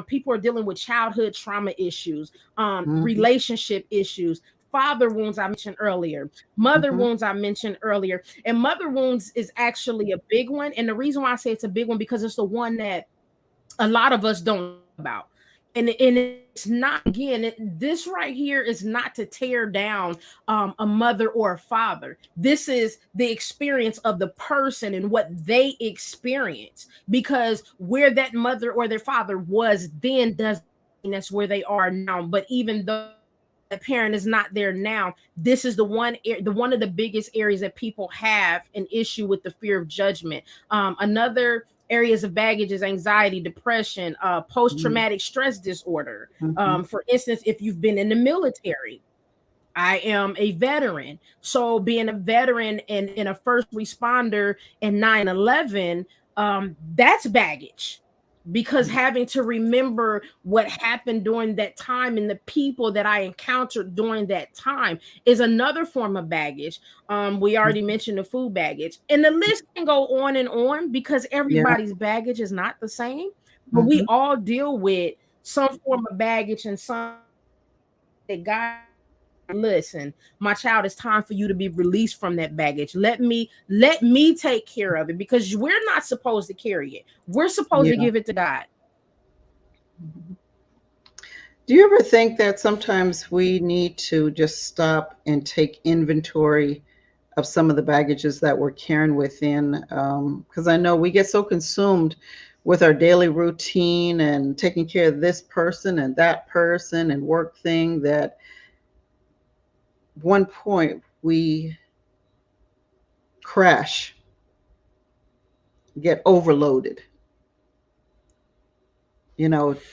People are dealing with childhood trauma issues, mhm, relationship issues, father wounds I mentioned earlier, mother mhm. wounds I mentioned earlier. And mother wounds is actually a big one. And the reason why I say it's a big one because it's the one that a lot of us don't talk about. And it's not again, this right here is not to tear down a mother or a father. This is the experience of the person and what they experience, because where that mother or their father was then doesn't mean that's where they are now. But even though that parent is not there now, this is the one of the biggest areas that people have an issue with: the fear of judgment. Another areas of baggage is anxiety, depression, Mhm, post-traumatic stress disorder. mhm. For instance, if you've been in the military, I am a veteran. So being a veteran and a first responder in 9/11, that's baggage, because having to remember what happened during that time and the people that I encountered during that time is another form of baggage. We already Mhm. mentioned the food baggage, and the list can go on and on because Yeah. everybody's baggage is not the same, but we Mhm. all deal with some form of baggage and some that God listen, my child, it's time for you to be released from that baggage. Let me take care of it, because we're not supposed to carry it. We're supposed to Yeah. give it to God. Mhm. Do you ever think that sometimes we need to just stop and take inventory of some of the baggages that we're carrying within? Because I know we get so consumed with our daily routine and taking care of this person and that person and work thing that one point we crash, get overloaded,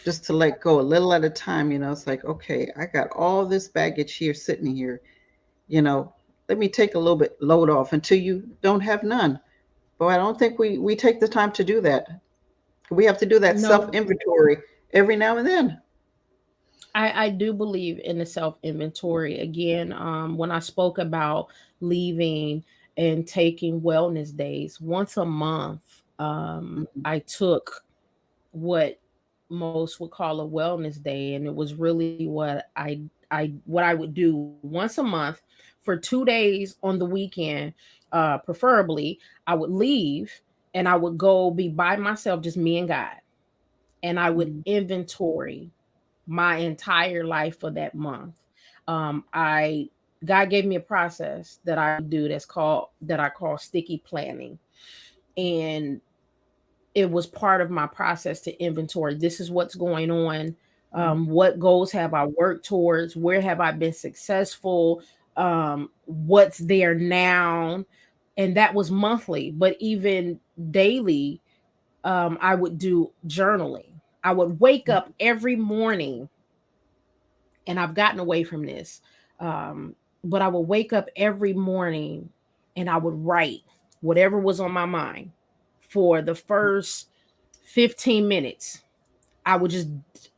just to let go a little at a time. It's like, okay, I got all this baggage here sitting here, you know, let me take a little bit load off until you don't have none. But I don't think we take the time to do that. We have to do that self No, inventory every now and then. I do believe in the self inventory. Again, when I spoke about leaving and taking wellness days once a month, Mhm, I took what most would call a wellness day, and it was really what I would do once a month for 2 days on the weekend. Preferably I would leave and I would go be by myself, just me and God, and I would mhm, inventory my entire life for that month. I God gave me a process that I do that I call sticky planning. And it was part of my process to inventory. This is what's going on. What goals have I worked towards? Where have I been successful? What's there now? And that was monthly, but even daily, I would do journaling. I would wake up every morning, and I've gotten away from this, um, but I would wake up every morning and I would write whatever was on my mind for the first 15 minutes. I would just,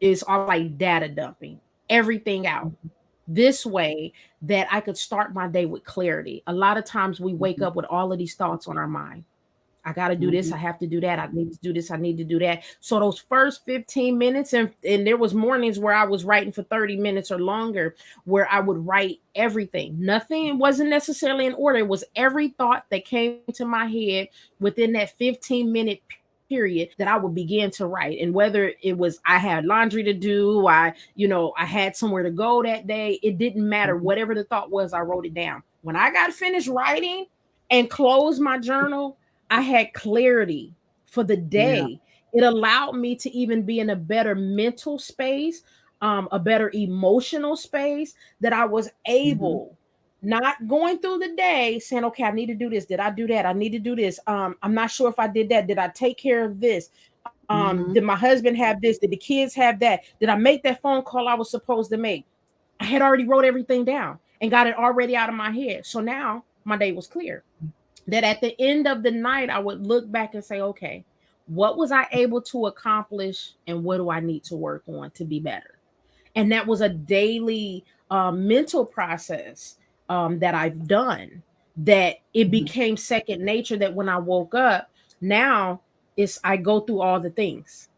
it's all like data dumping everything out. This way that I could start my day with clarity. A lot of times we wake mhm, up with all of these thoughts on our mind. I got to do this. mhm, I have to do that. I need to do this. I need to do that. So those first 15 minutes, and there was mornings where I was writing for 30 minutes or longer, where I would write everything. Nothing wasn't necessarily in order. It was every thought that came to my head within that 15-minute period. period, that I would begin to write. And whether it was I had laundry to do, I had somewhere to go that day, it didn't matter. Mhm. Whatever the thought was, I wrote it down. When I got finished writing and closed my journal, I had clarity for the Yeah. day. It allowed me to even be in a better mental space, a better emotional space, that I was Mhm. able, not going through the day saying, okay, I need to do this. Did I do that? I need to do this. I'm not sure if I did that. Did I take care of this? Did Mhm. my husband have this? Did the kids have that? Did I make that phone call I was supposed to make? I had already wrote everything down and got it already out of my head. So now my day was clear. That at the end of the night, I would look back and say, okay, what was I able to accomplish and what do I need to work on to be better? And that was a daily mental process that I've done, that it Mhm. became second nature, that when I woke up, now it's I go through all the things,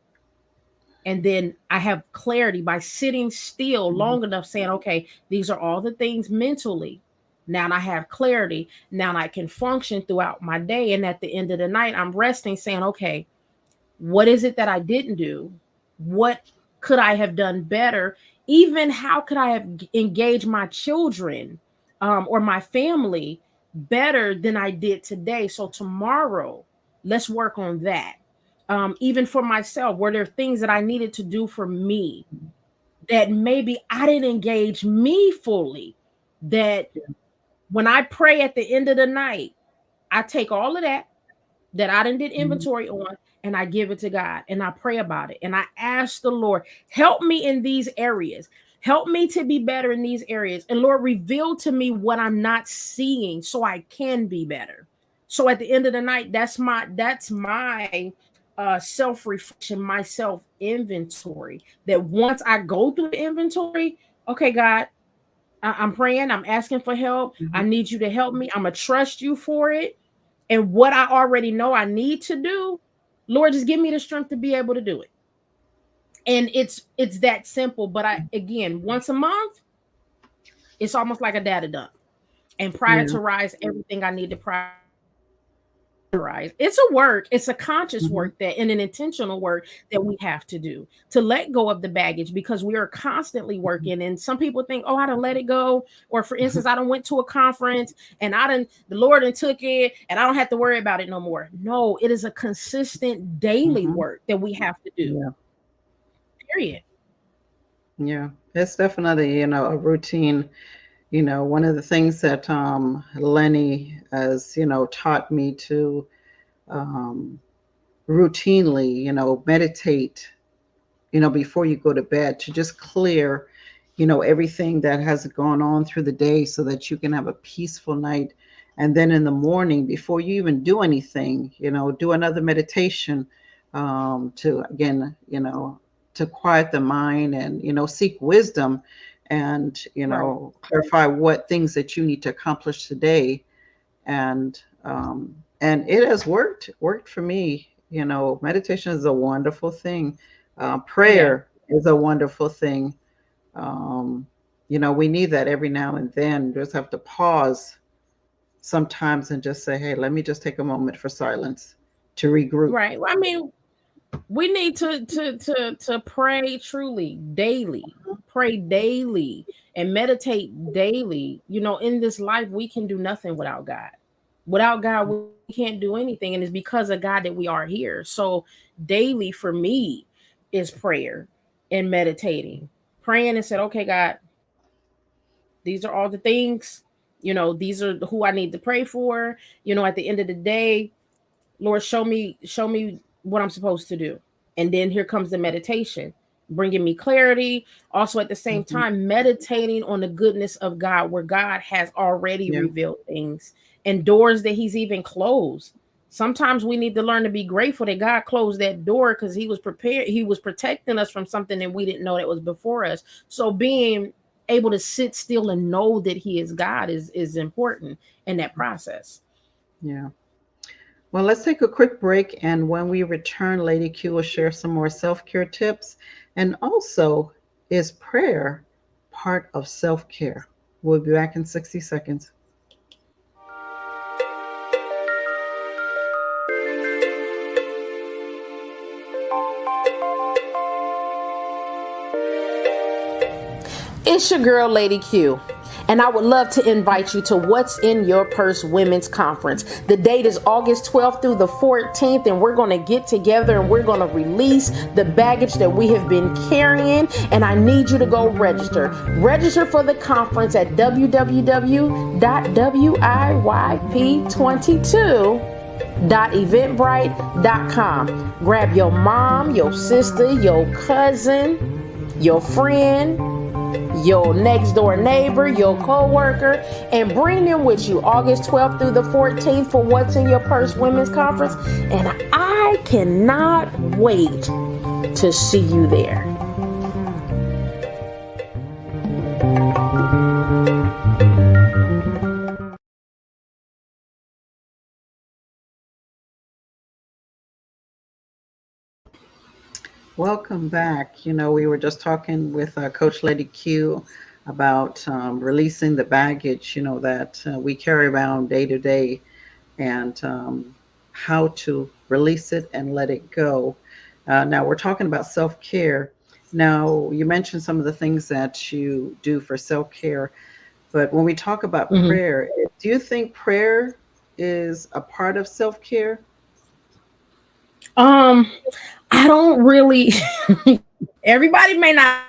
and then I have clarity by sitting still Mhm. long enough saying, okay, these are all the things mentally. Now I have clarity. Now I can function throughout my day. And at the end of the night, I'm resting saying, okay, what is it that I didn't do? What could I have done better? Even how could I have engaged my children or my family better than I did today? So tomorrow, let's work on that. Even for myself, were there things that I needed to do for me that maybe I didn't engage me fully? That Yeah. when I pray at the end of the night, I take all of that I didn't did Mhm. inventory on, and I give it to God and I pray about it and I ask the Lord, help me in these areas. Help me to be better in these areas. And Lord, reveal to me what I'm not seeing so I can be better. So at the end of the night, that's my self-reflection, my self-inventory. That once I go through the inventory, okay, God, I'm praying, I'm asking for help. I Mhm. need you to help me. I'm gonna trust you for it, and what I already know I need to do, Lord, just give me the strength to be able to do it. And it's that simple. But I again, once a month, it's almost like a data dump. And prior Yeah. to rise, everything I need to prioritize. It's a work, it's a conscious Mhm. work that and an intentional work that we have to do to let go of the baggage, because we are constantly working. And some people think, oh, I don't let it go. Or for instance, I don't went to a conference and the Lord and took it and I don't have to worry about it no more. No, it is a consistent daily Mhm. work that we have to do. Yeah. Period. Yeah. It's definitely, a routine. One of the things that Lenny has, taught me to um, routinely, meditate, before you go to bed, to just clear, everything that has gone on through the day so that you can have a peaceful night. And then in the morning, before you even do anything, do another meditation, to, again, to quiet the mind and, seek wisdom and, Right. clarify what things that you need to accomplish today. And it has worked for me. Meditation is a wonderful thing. Yeah. Prayer is a wonderful thing. um, we need that every now and then. Just have to pause sometimes and just say, hey, let me just take a moment for silence to regroup. Right. Well, I mean, we need to pray truly daily, pray daily, and meditate daily. In this life, we can do nothing without God. Without God, we can't do anything, and it's because of God that we are here. So daily for me is prayer and meditating, praying and said, okay, God, these are all the things. These are who I need to pray for. At the end of the day, Lord, show me what I'm supposed to do. And then here comes the meditation, bringing me clarity. Also, at the same Mhm. time, meditating on the goodness of God, where God has already Yeah. revealed things and doors that He's even closed. Sometimes we need to learn to be grateful that God closed that door because He was prepared. He was protecting us from something that we didn't know that was before us. So being able to sit still and know that He is God is important in that process. Yeah. Well, let's take a quick break. And when we return, Lady Q will share some more self care tips. And also, is prayer part of self care? We'll be back in 60 seconds. It's your girl, Lady Q, and I would love to invite you to What's in Your Purse Women's Conference. The date is August 12th through the 14th, and we're going to get together and we're going to release the baggage that we have been carrying, and I need you to go register. Register for the conference at www.wip22.eventbrite.com. Grab your mom, your sister, your cousin, your friend, your next door neighbor, your co-worker, and bring them with you August 12th through the 14th for What's in Your Purse Women's Conference. And I cannot wait to see you there. Welcome back. We were just talking with Coach Lady Q about releasing the baggage, that we carry around day to day, and how to release it and let it go. Now, we're talking about self care. Now, you mentioned some of the things that you do for self care, but when we talk about Mm-hmm. prayer, do you think prayer is a part of self care? Um, I don't really. Everybody may not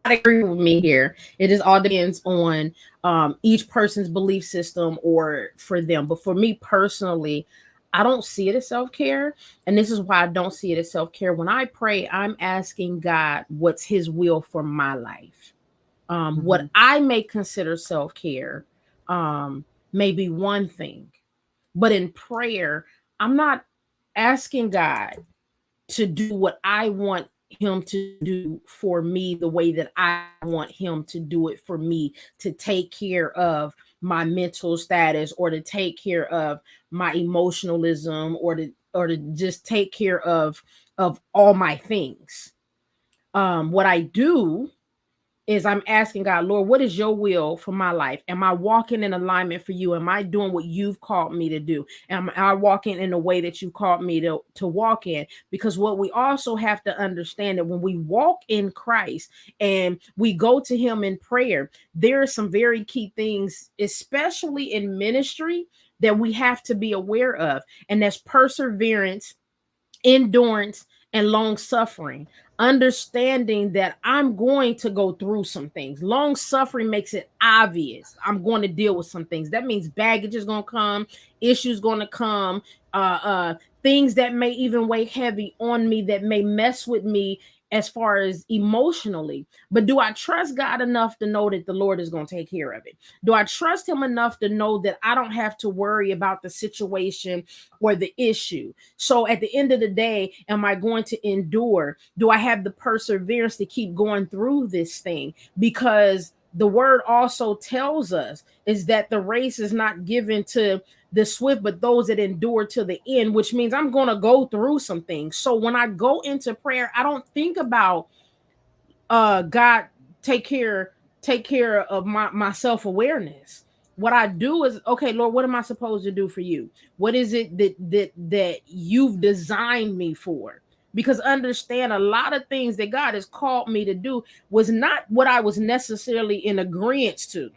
agree with me here. It just all depends on each person's belief system or for them. But for me personally, I don't see it as self care, and this is why I don't see it as self care. When I pray, I'm asking God what's His will for my life. What Hmm. I may consider self care may be one thing, but in prayer, I'm not asking God to do what I want him to do for me the way that I want him to do it for me, to take care of my mental status, or to take care of my emotionalism, or to just take care of all my things. What I do is I'm asking God, Lord, what is your will for my life? Am I walking in alignment for you? Am I doing what you've called me to do? Am I walking in the way that you called me to walk in? Because what we also have to understand that when we walk in Christ and we go to him in prayer, there are some very key things, especially in ministry, that we have to be aware of. And that's perseverance, endurance, and long suffering. Understanding that I'm going to go through some things. Long suffering makes it obvious I'm going to deal with some things. That means baggage is going to come, issues going to come, things that may even weigh heavy on me, that may mess with me as far as emotionally. But do I trust God enough to know that the Lord is going to take care of it? Do I trust him enough to know that I don't have to worry about the situation or the issue? So at the end of the day, am I going to endure? Do I have the perseverance to keep going through this thing? Because the word also tells us is that the race is not given to the swift, but those that endure to the end, which means I'm going to go through some things. So when I go into prayer, I don't think about God, take care take care of my self-awareness. What I do is, okay, Lord, what am I supposed to do for you? What is it that you've designed me for? Because understand, a lot of things that God has called me to do was not what I was necessarily in agreement to.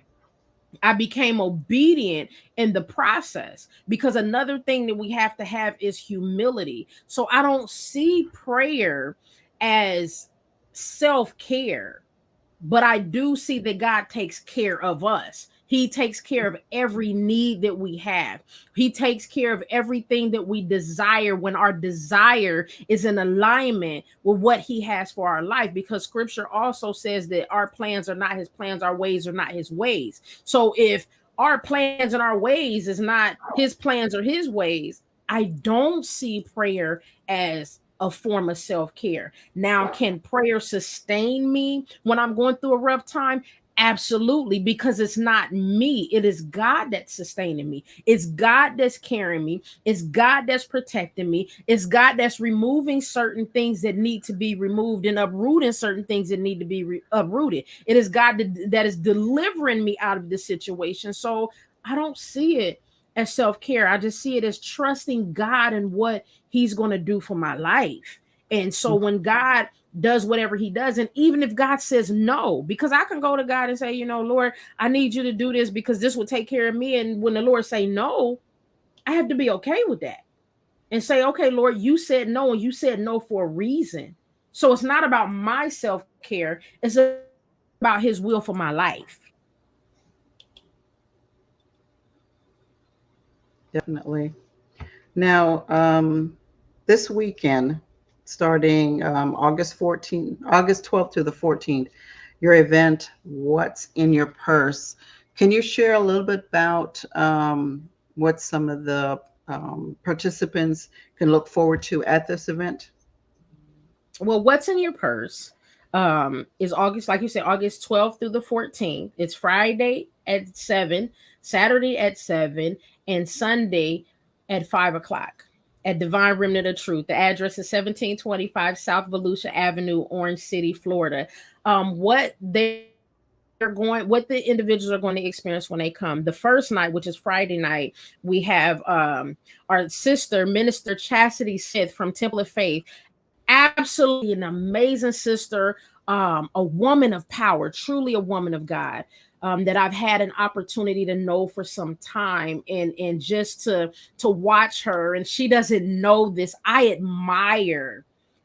I became obedient in the process, because another thing that we have to have is humility. So I don't see prayer as self-care, but I do see that God takes care of us. He takes care of every need that we have. He takes care of everything that we desire when our desire is in alignment with what He has for our life. Because scripture also says that our plans are not His plans, our ways are not His ways. So if our plans and our ways is not His plans or His ways, I don't see prayer as a form of self care. Now, can prayer sustain me when I'm going through a rough time? Absolutely, because it's not me. It is God that's sustaining me. It's God that's carrying me. It's God that's protecting me. It's God that's removing certain things that need to be removed and uprooting certain things that need to be uprooted. It is God that is delivering me out of this situation. So I don't see it as self care. I just see it as trusting God and what He's going to do for my life. And so when God does whatever he does, and even if God says no, because I can go to God and say, Lord, I need you to do this because this will take care of me. And when the Lord say no, I have to be okay with that and say, okay, Lord, you said no, and you said no for a reason. So it's not about my self-care, it's about his will for my life. Definitely. Now, this weekend, starting August 14th, August 12th to the 14th, your event, What's in Your Purse. Can you share a little bit about what some of the participants can look forward to at this event? Well, what's in your purse is August, like you said, August 12th through the 14th. It's Friday at 7, Saturday at 7, and Sunday at 5 o'clock at Divine Remnant of Truth. The address is 1725 South Volusia Avenue, Orange City, Florida. What the individuals are going to experience when they come. The first night, which is Friday night, we have our sister, Minister Chastity Smith from Temple of Faith. Absolutely an amazing sister, a woman of power, truly a woman of God. That I've had an opportunity to know for some time, and just to watch her, and she doesn't know this. I admire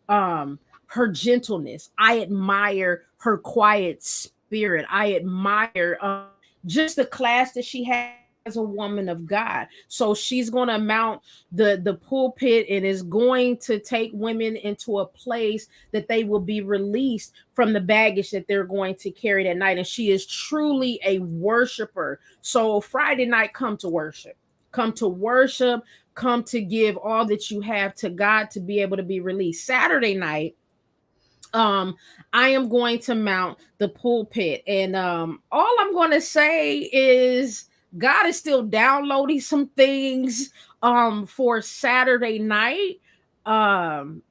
her gentleness. I admire her quiet spirit. I admire just the class that she has as a woman of God. So she's going to mount the pulpit and is going to take women into a place that they will be released from the baggage that they're going to carry that night. And she is truly a worshiper. So Friday night, come to worship. Come to worship. Come to give all that you have to God to be able to be released. Saturday night, um I am going to mount the pulpit, and all I'm going to say is God is still downloading some things for Saturday night. um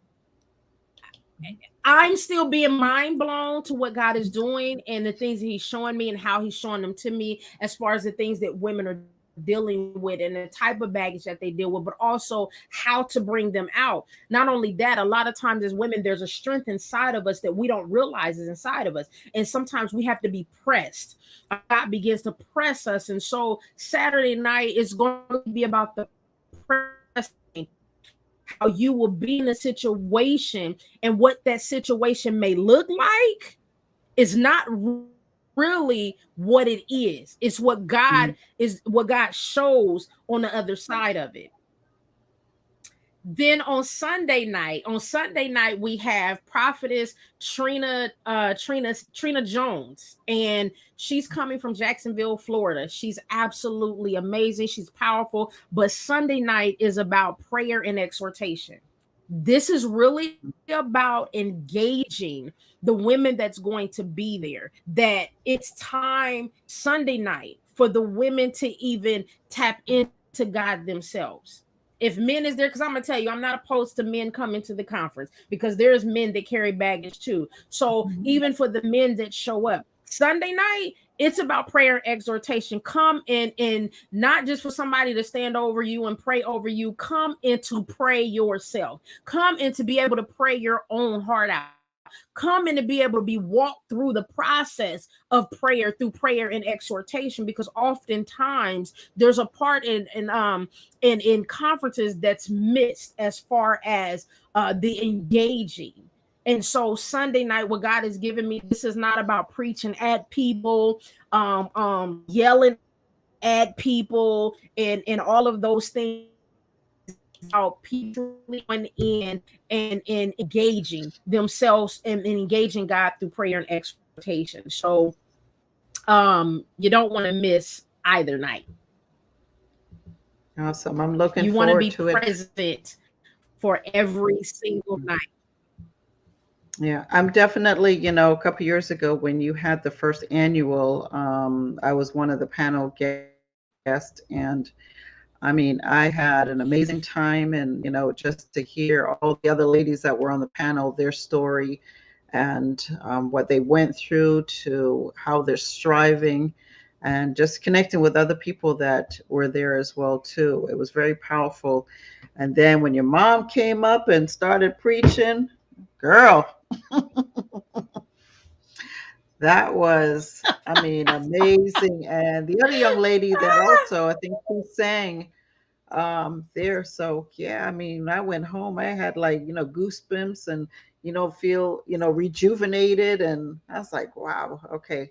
I'm still being mind blown to what God is doing and the things that he's showing me and how he's showing them to me, as far as the things that women are dealing with and the type of baggage that they deal with, but also how to bring them out. Not only that, a lot of times as women, there's a strength inside of us that we don't realize is inside of us. And sometimes we have to be pressed. God begins to press us. And so Saturday night is going to be about the pressing, how you will be in a situation, and what that situation may look like is not really what it is. It's what God shows on the other side of it. Then on Sunday night, we have prophetess Trina Jones, and she's coming from Jacksonville, Florida. She's absolutely amazing. She's powerful. But Sunday night is about prayer and exhortation. This is really about engaging the women that's going to be there. That it's time Sunday night for the women to even tap into God themselves. If men is there, because I'm gonna tell you, I'm not opposed to men coming to the conference, because there's men that carry baggage too. So even for the men that show up Sunday night, it's about prayer and exhortation. Come in, and not just for somebody to stand over you and pray over you. Come in to pray yourself. Come in to be able to pray your own heart out. Come in to be able to be walked through the process of prayer, through prayer and exhortation, because oftentimes there's a part in conferences that's missed, as far as the engaging. And so Sunday night, what God has given me, this is not about preaching at people, yelling at people, and all of those things. It's about people going in and engaging themselves, and engaging God through prayer and exhortation. So you don't want to miss either night. Awesome. I'm looking You want to forward be to it. present for every single night. Yeah, I'm definitely, a couple years ago when you had the first annual, I was one of the panel guests, and I mean, I had an amazing time, and just to hear all the other ladies that were on the panel, their story, and what they went through, to how they're striving, and just connecting with other people that were there as well too. It was very powerful. And then when your mom came up and started preaching, Girl, that was, I mean, amazing. And the other young lady that also, I think she sang there. So yeah, I mean, I went home, I had like, goosebumps and, feel, rejuvenated. And I was like, wow, okay.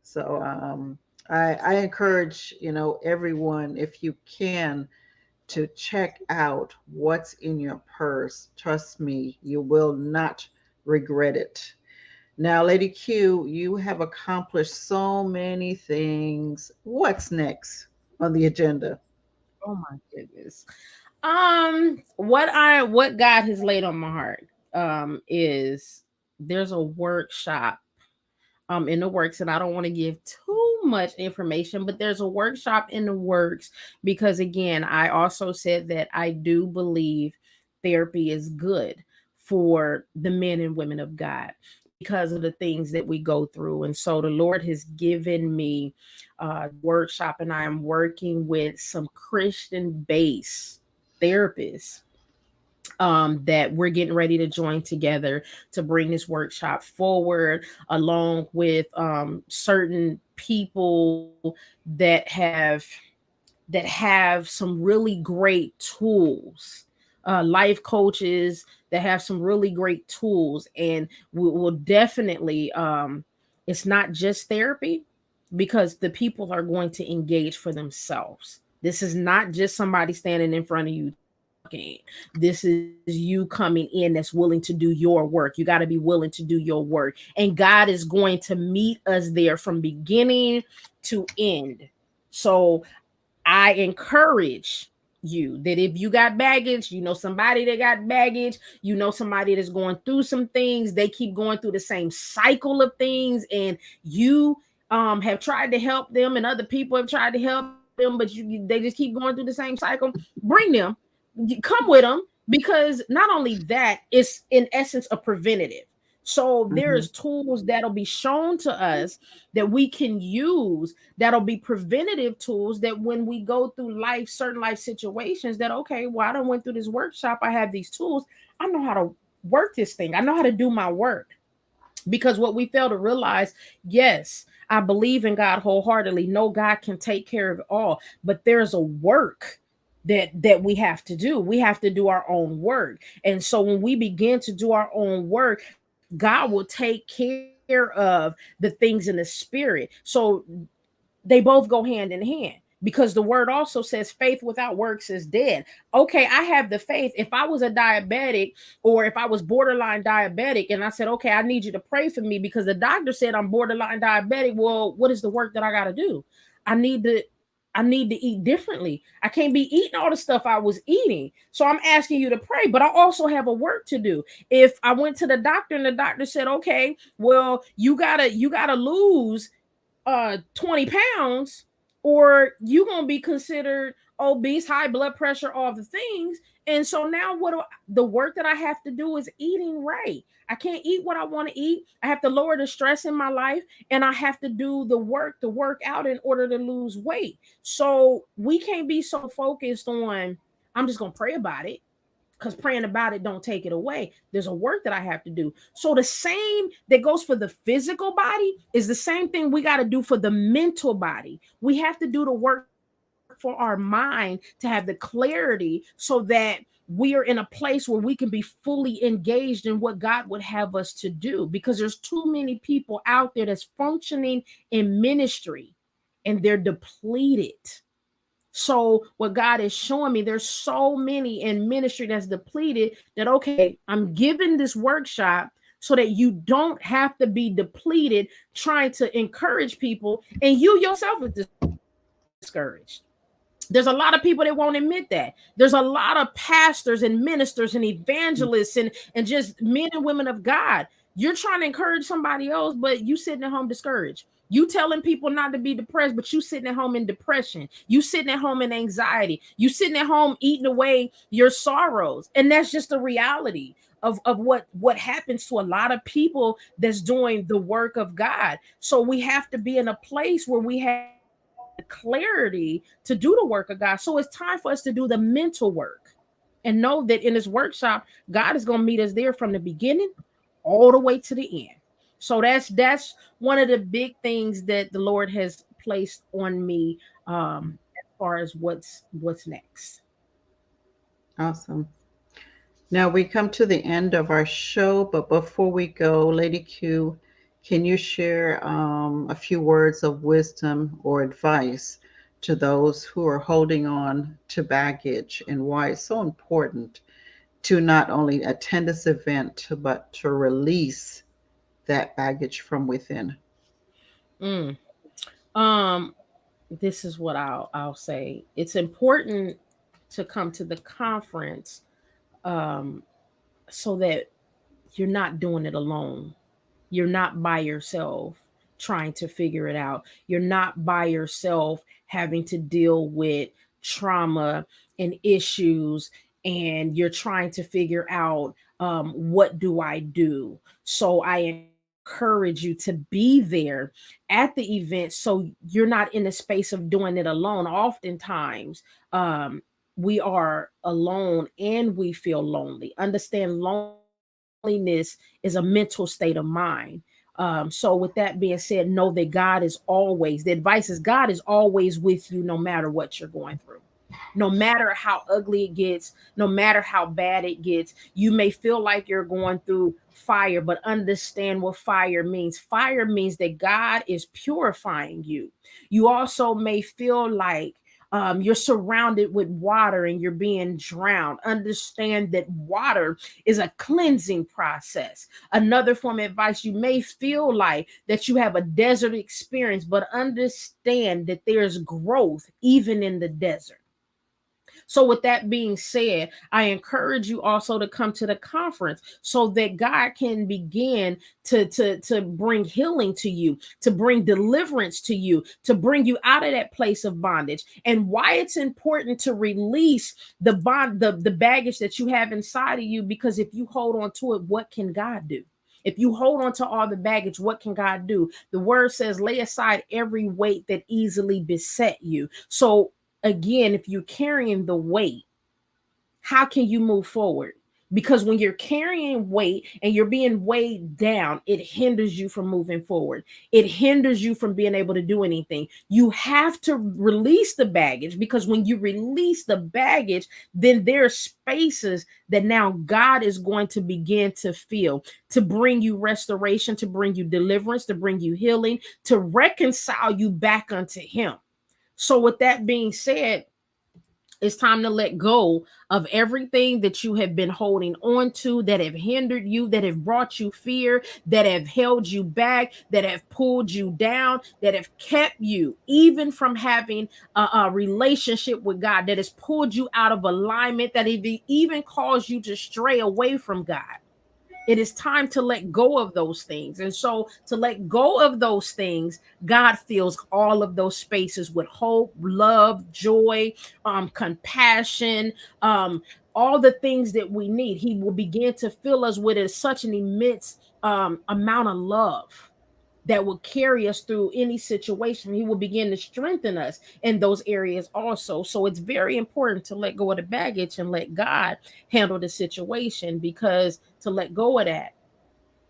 So I encourage, everyone, if you can, to check out what's in your purse. Trust me, you will not regret it. Now, Lady Q, you have accomplished so many things. What's next on the agenda? Oh my goodness. What God has laid on my heart is there's a workshop in the works, and I don't want to give too much information, but there's a workshop in the works because again, I also said that I do believe therapy is good for the men and women of God because of the things that we go through. And so the Lord has given me workshop, and I am working with some Christian based therapists that we're getting ready to join together to bring this workshop forward, along with certain people that have some really great tools, life coaches that have some really great tools, and will definitely. It's not just therapy because the people are going to engage for themselves. This is not just somebody standing in front of you talking. This is you coming in that's willing to do your work. You got to be willing to do your work. And God is going to meet us there from beginning to end. So I encourage you that if you got baggage, you know somebody that got baggage, you know somebody that's going through some things, they keep going through the same cycle of things, and you have tried to help them, and other people have tried to help them, but they just keep going through the same cycle. Bring them, come with them, because not only that, it's in essence a preventative. So Hmm. there's tools that'll be shown to us that we can use, that'll be preventative tools, that when we go through life, certain life situations, that okay, well, I done went through this workshop, I have these tools, I know how to work this thing, I know how to do my work. Because what we fail to realize, yes, I believe in God wholeheartedly, no, God can take care of it all, but there's a work that we have to do. We have to do our own work. And so when we begin to do our own work, God will take care of the things in the spirit. So they both go hand in hand, because the word also says faith without works is dead. Okay, I have the faith. If I was a diabetic, or if I was borderline diabetic, and I said, okay, I need you to pray for me because the doctor said I'm borderline diabetic, well, what is the work that I got to do? I need to I need to eat differently. I can't be eating all the stuff I was eating. So I'm asking you to pray, but I also have a work to do. If I went to the doctor and the doctor said, okay, well, you gotta lose 20 pounds, or you gonna be considered obese, high blood pressure, all the things. And so now the work that I have to do is eating right. I can't eat what I want to eat. I have to lower the stress in my life, and I have to do the work out in order to lose weight. So we can't be so focused on, I'm just gonna pray about it, because praying about it don't take it away. There's a work that I have to do. So the same that goes for the physical body is the same thing we got to do for the mental body. We have to do the work for our mind to have the clarity, so that we are in a place where we can be fully engaged in what God would have us to do, because there's too many people out there that's functioning in ministry and they're depleted. So what God is showing me, there's so many in ministry that's depleted, that okay, I'm giving this workshop so that you don't have to be depleted trying to encourage people, and you yourself is discouraged. There's a lot of people that won't admit that. There's a lot of pastors and ministers and evangelists and just men and women of God. You're trying to encourage somebody else, but you sitting at home discouraged. You telling people not to be depressed, but you sitting at home in depression. You sitting at home in anxiety. You sitting at home eating away your sorrows. And that's just the reality of what happens to a lot of people that's doing the work of God. So we have to be in a place where we have the clarity to do the work of God. So it's time for us to do the mental work. And know that in this workshop, God is going to meet us there from the beginning all the way to the end. So that's one of the big things that the Lord has placed on me, as far as what's next. Awesome. Now we come to the end of our show, but before we go, Lady Q, can you share a few words of wisdom or advice to those who are holding on to baggage and why it's so important to not only attend this event, but to release that baggage from within? Mm. Um, this is what I'll say. It's important to come to the conference, um, so that you're not doing it alone. You're not by yourself trying to figure it out. You're not by yourself having to deal with trauma and issues, and you're trying to figure out, what do I do? So I encourage you to be there at the event so you're not in the space of doing it alone. Oftentimes, we are alone and we feel lonely. Understand loneliness is a mental state of mind. So with that being said, know that God is always, the advice is God is always with you no matter what you're going through. No matter how ugly it gets, no matter how bad it gets, you may feel like you're going through fire, but understand what fire means. Fire means that God is purifying you. You also may feel like, you're surrounded with water and you're being drowned. Understand that water is a cleansing process. Another form of advice, you may feel like that you have a desert experience, but understand that there's growth even in the desert. So, with that being said, I encourage you also to come to the conference so that God can begin to bring healing to you, to bring deliverance to you, to bring you out of that place of bondage. And why it's important to release the baggage that you have inside of you, because if you hold on to it, what can God do? If you hold on to all the baggage, what can God do? The word says, lay aside every weight that easily beset you. So again, if you're carrying the weight, how can you move forward? Because when you're carrying weight and you're being weighed down, it hinders you from moving forward. It hinders you from being able to do anything. You have to release the baggage, because when you release the baggage, then there are spaces that now God is going to begin to fill, to bring you restoration, to bring you deliverance, to bring you healing, to reconcile you back unto Him. So, with that being said, it's time to let go of everything that you have been holding on to, that have hindered you, that have brought you fear, that have held you back, that have pulled you down, that have kept you even from having a relationship with God, that has pulled you out of alignment, that have even caused you to stray away from God. It is time to let go of those things. And so, to let go of those things, God fills all of those spaces with hope, love, joy, compassion, all the things that we need. He will begin to fill us with such an immense amount of love that will carry us through any situation. He will begin to strengthen us in those areas also. So it's very important to let go of the baggage and let God handle the situation, because to let go of that,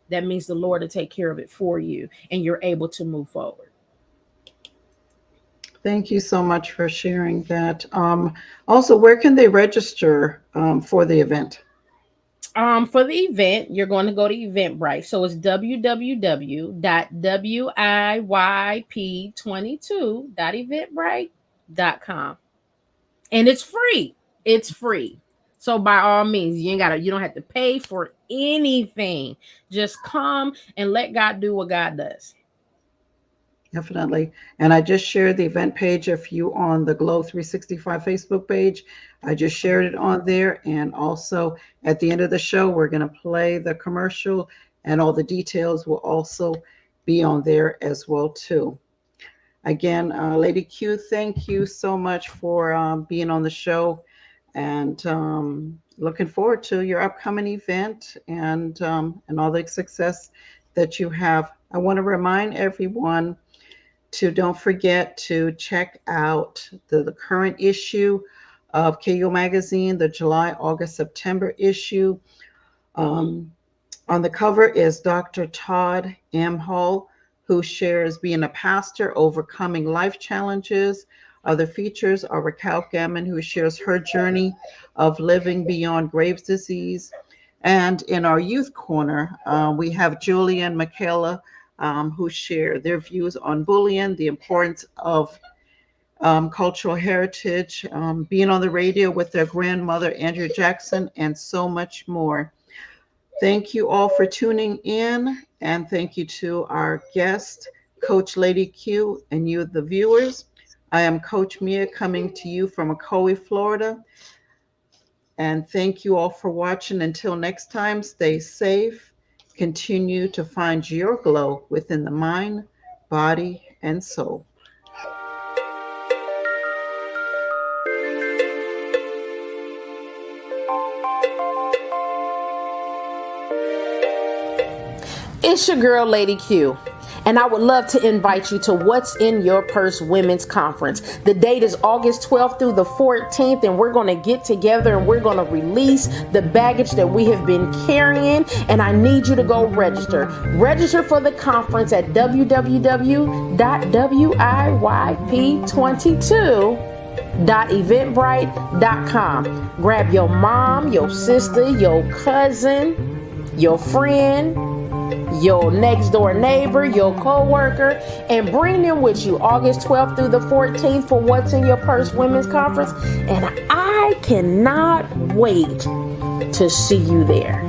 that means the Lord to take care of it for you and you're able to move forward. Thank you so much for sharing that. Also, where can they register for the event? For the event, you're going to go to Eventbrite. So it's www.wip22.eventbrite.com. And it's free. It's free. So by all means, you don't have to pay for anything. Just come and let God do what God does. Definitely. And I just shared the event page. If you on the Glow 365 Facebook page, I just shared it on there. And also at the end of the show, we're going to play the commercial, and all the details will also be on there as well too. Again, Lady Q, thank you so much for being on the show, and looking forward to your upcoming event and all the success that you have. I want to remind everyone to don't forget to check out the current issue of KO Magazine, the July, August, September issue. Um, on the cover is Dr. Todd M. Hull, who shares being a pastor, overcoming life challenges. Other features are Raquel Gammon, who shares her journey of living beyond Graves' disease. And in our youth corner, we have Julie and Michaela, who share their views on bullying, the importance of cultural heritage, being on the radio with their grandmother, Andrea Jackson, and so much more. Thank you all for tuning in, and thank you to our guest, Coach Lady Q, and you, the viewers. I am Coach Mia coming to you from Ocoee, Florida. And thank you all for watching. Until next time, stay safe. Continue to find your glow within the mind, body, and soul. It's your girl, Lady Q, and I would love to invite you to What's in Your Purse Women's Conference. The date is August 12th through the 14th, and we're going to get together and we're going to release the baggage that we have been carrying, and I need you to go register. Register for the conference at www.wip22.eventbrite.com. Grab your mom, your sister, your cousin, your friend, your next door neighbor, your co-worker, and bring them with you August 12th through the 14th for What's in Your Purse Women's Conference. And I cannot wait to see you there.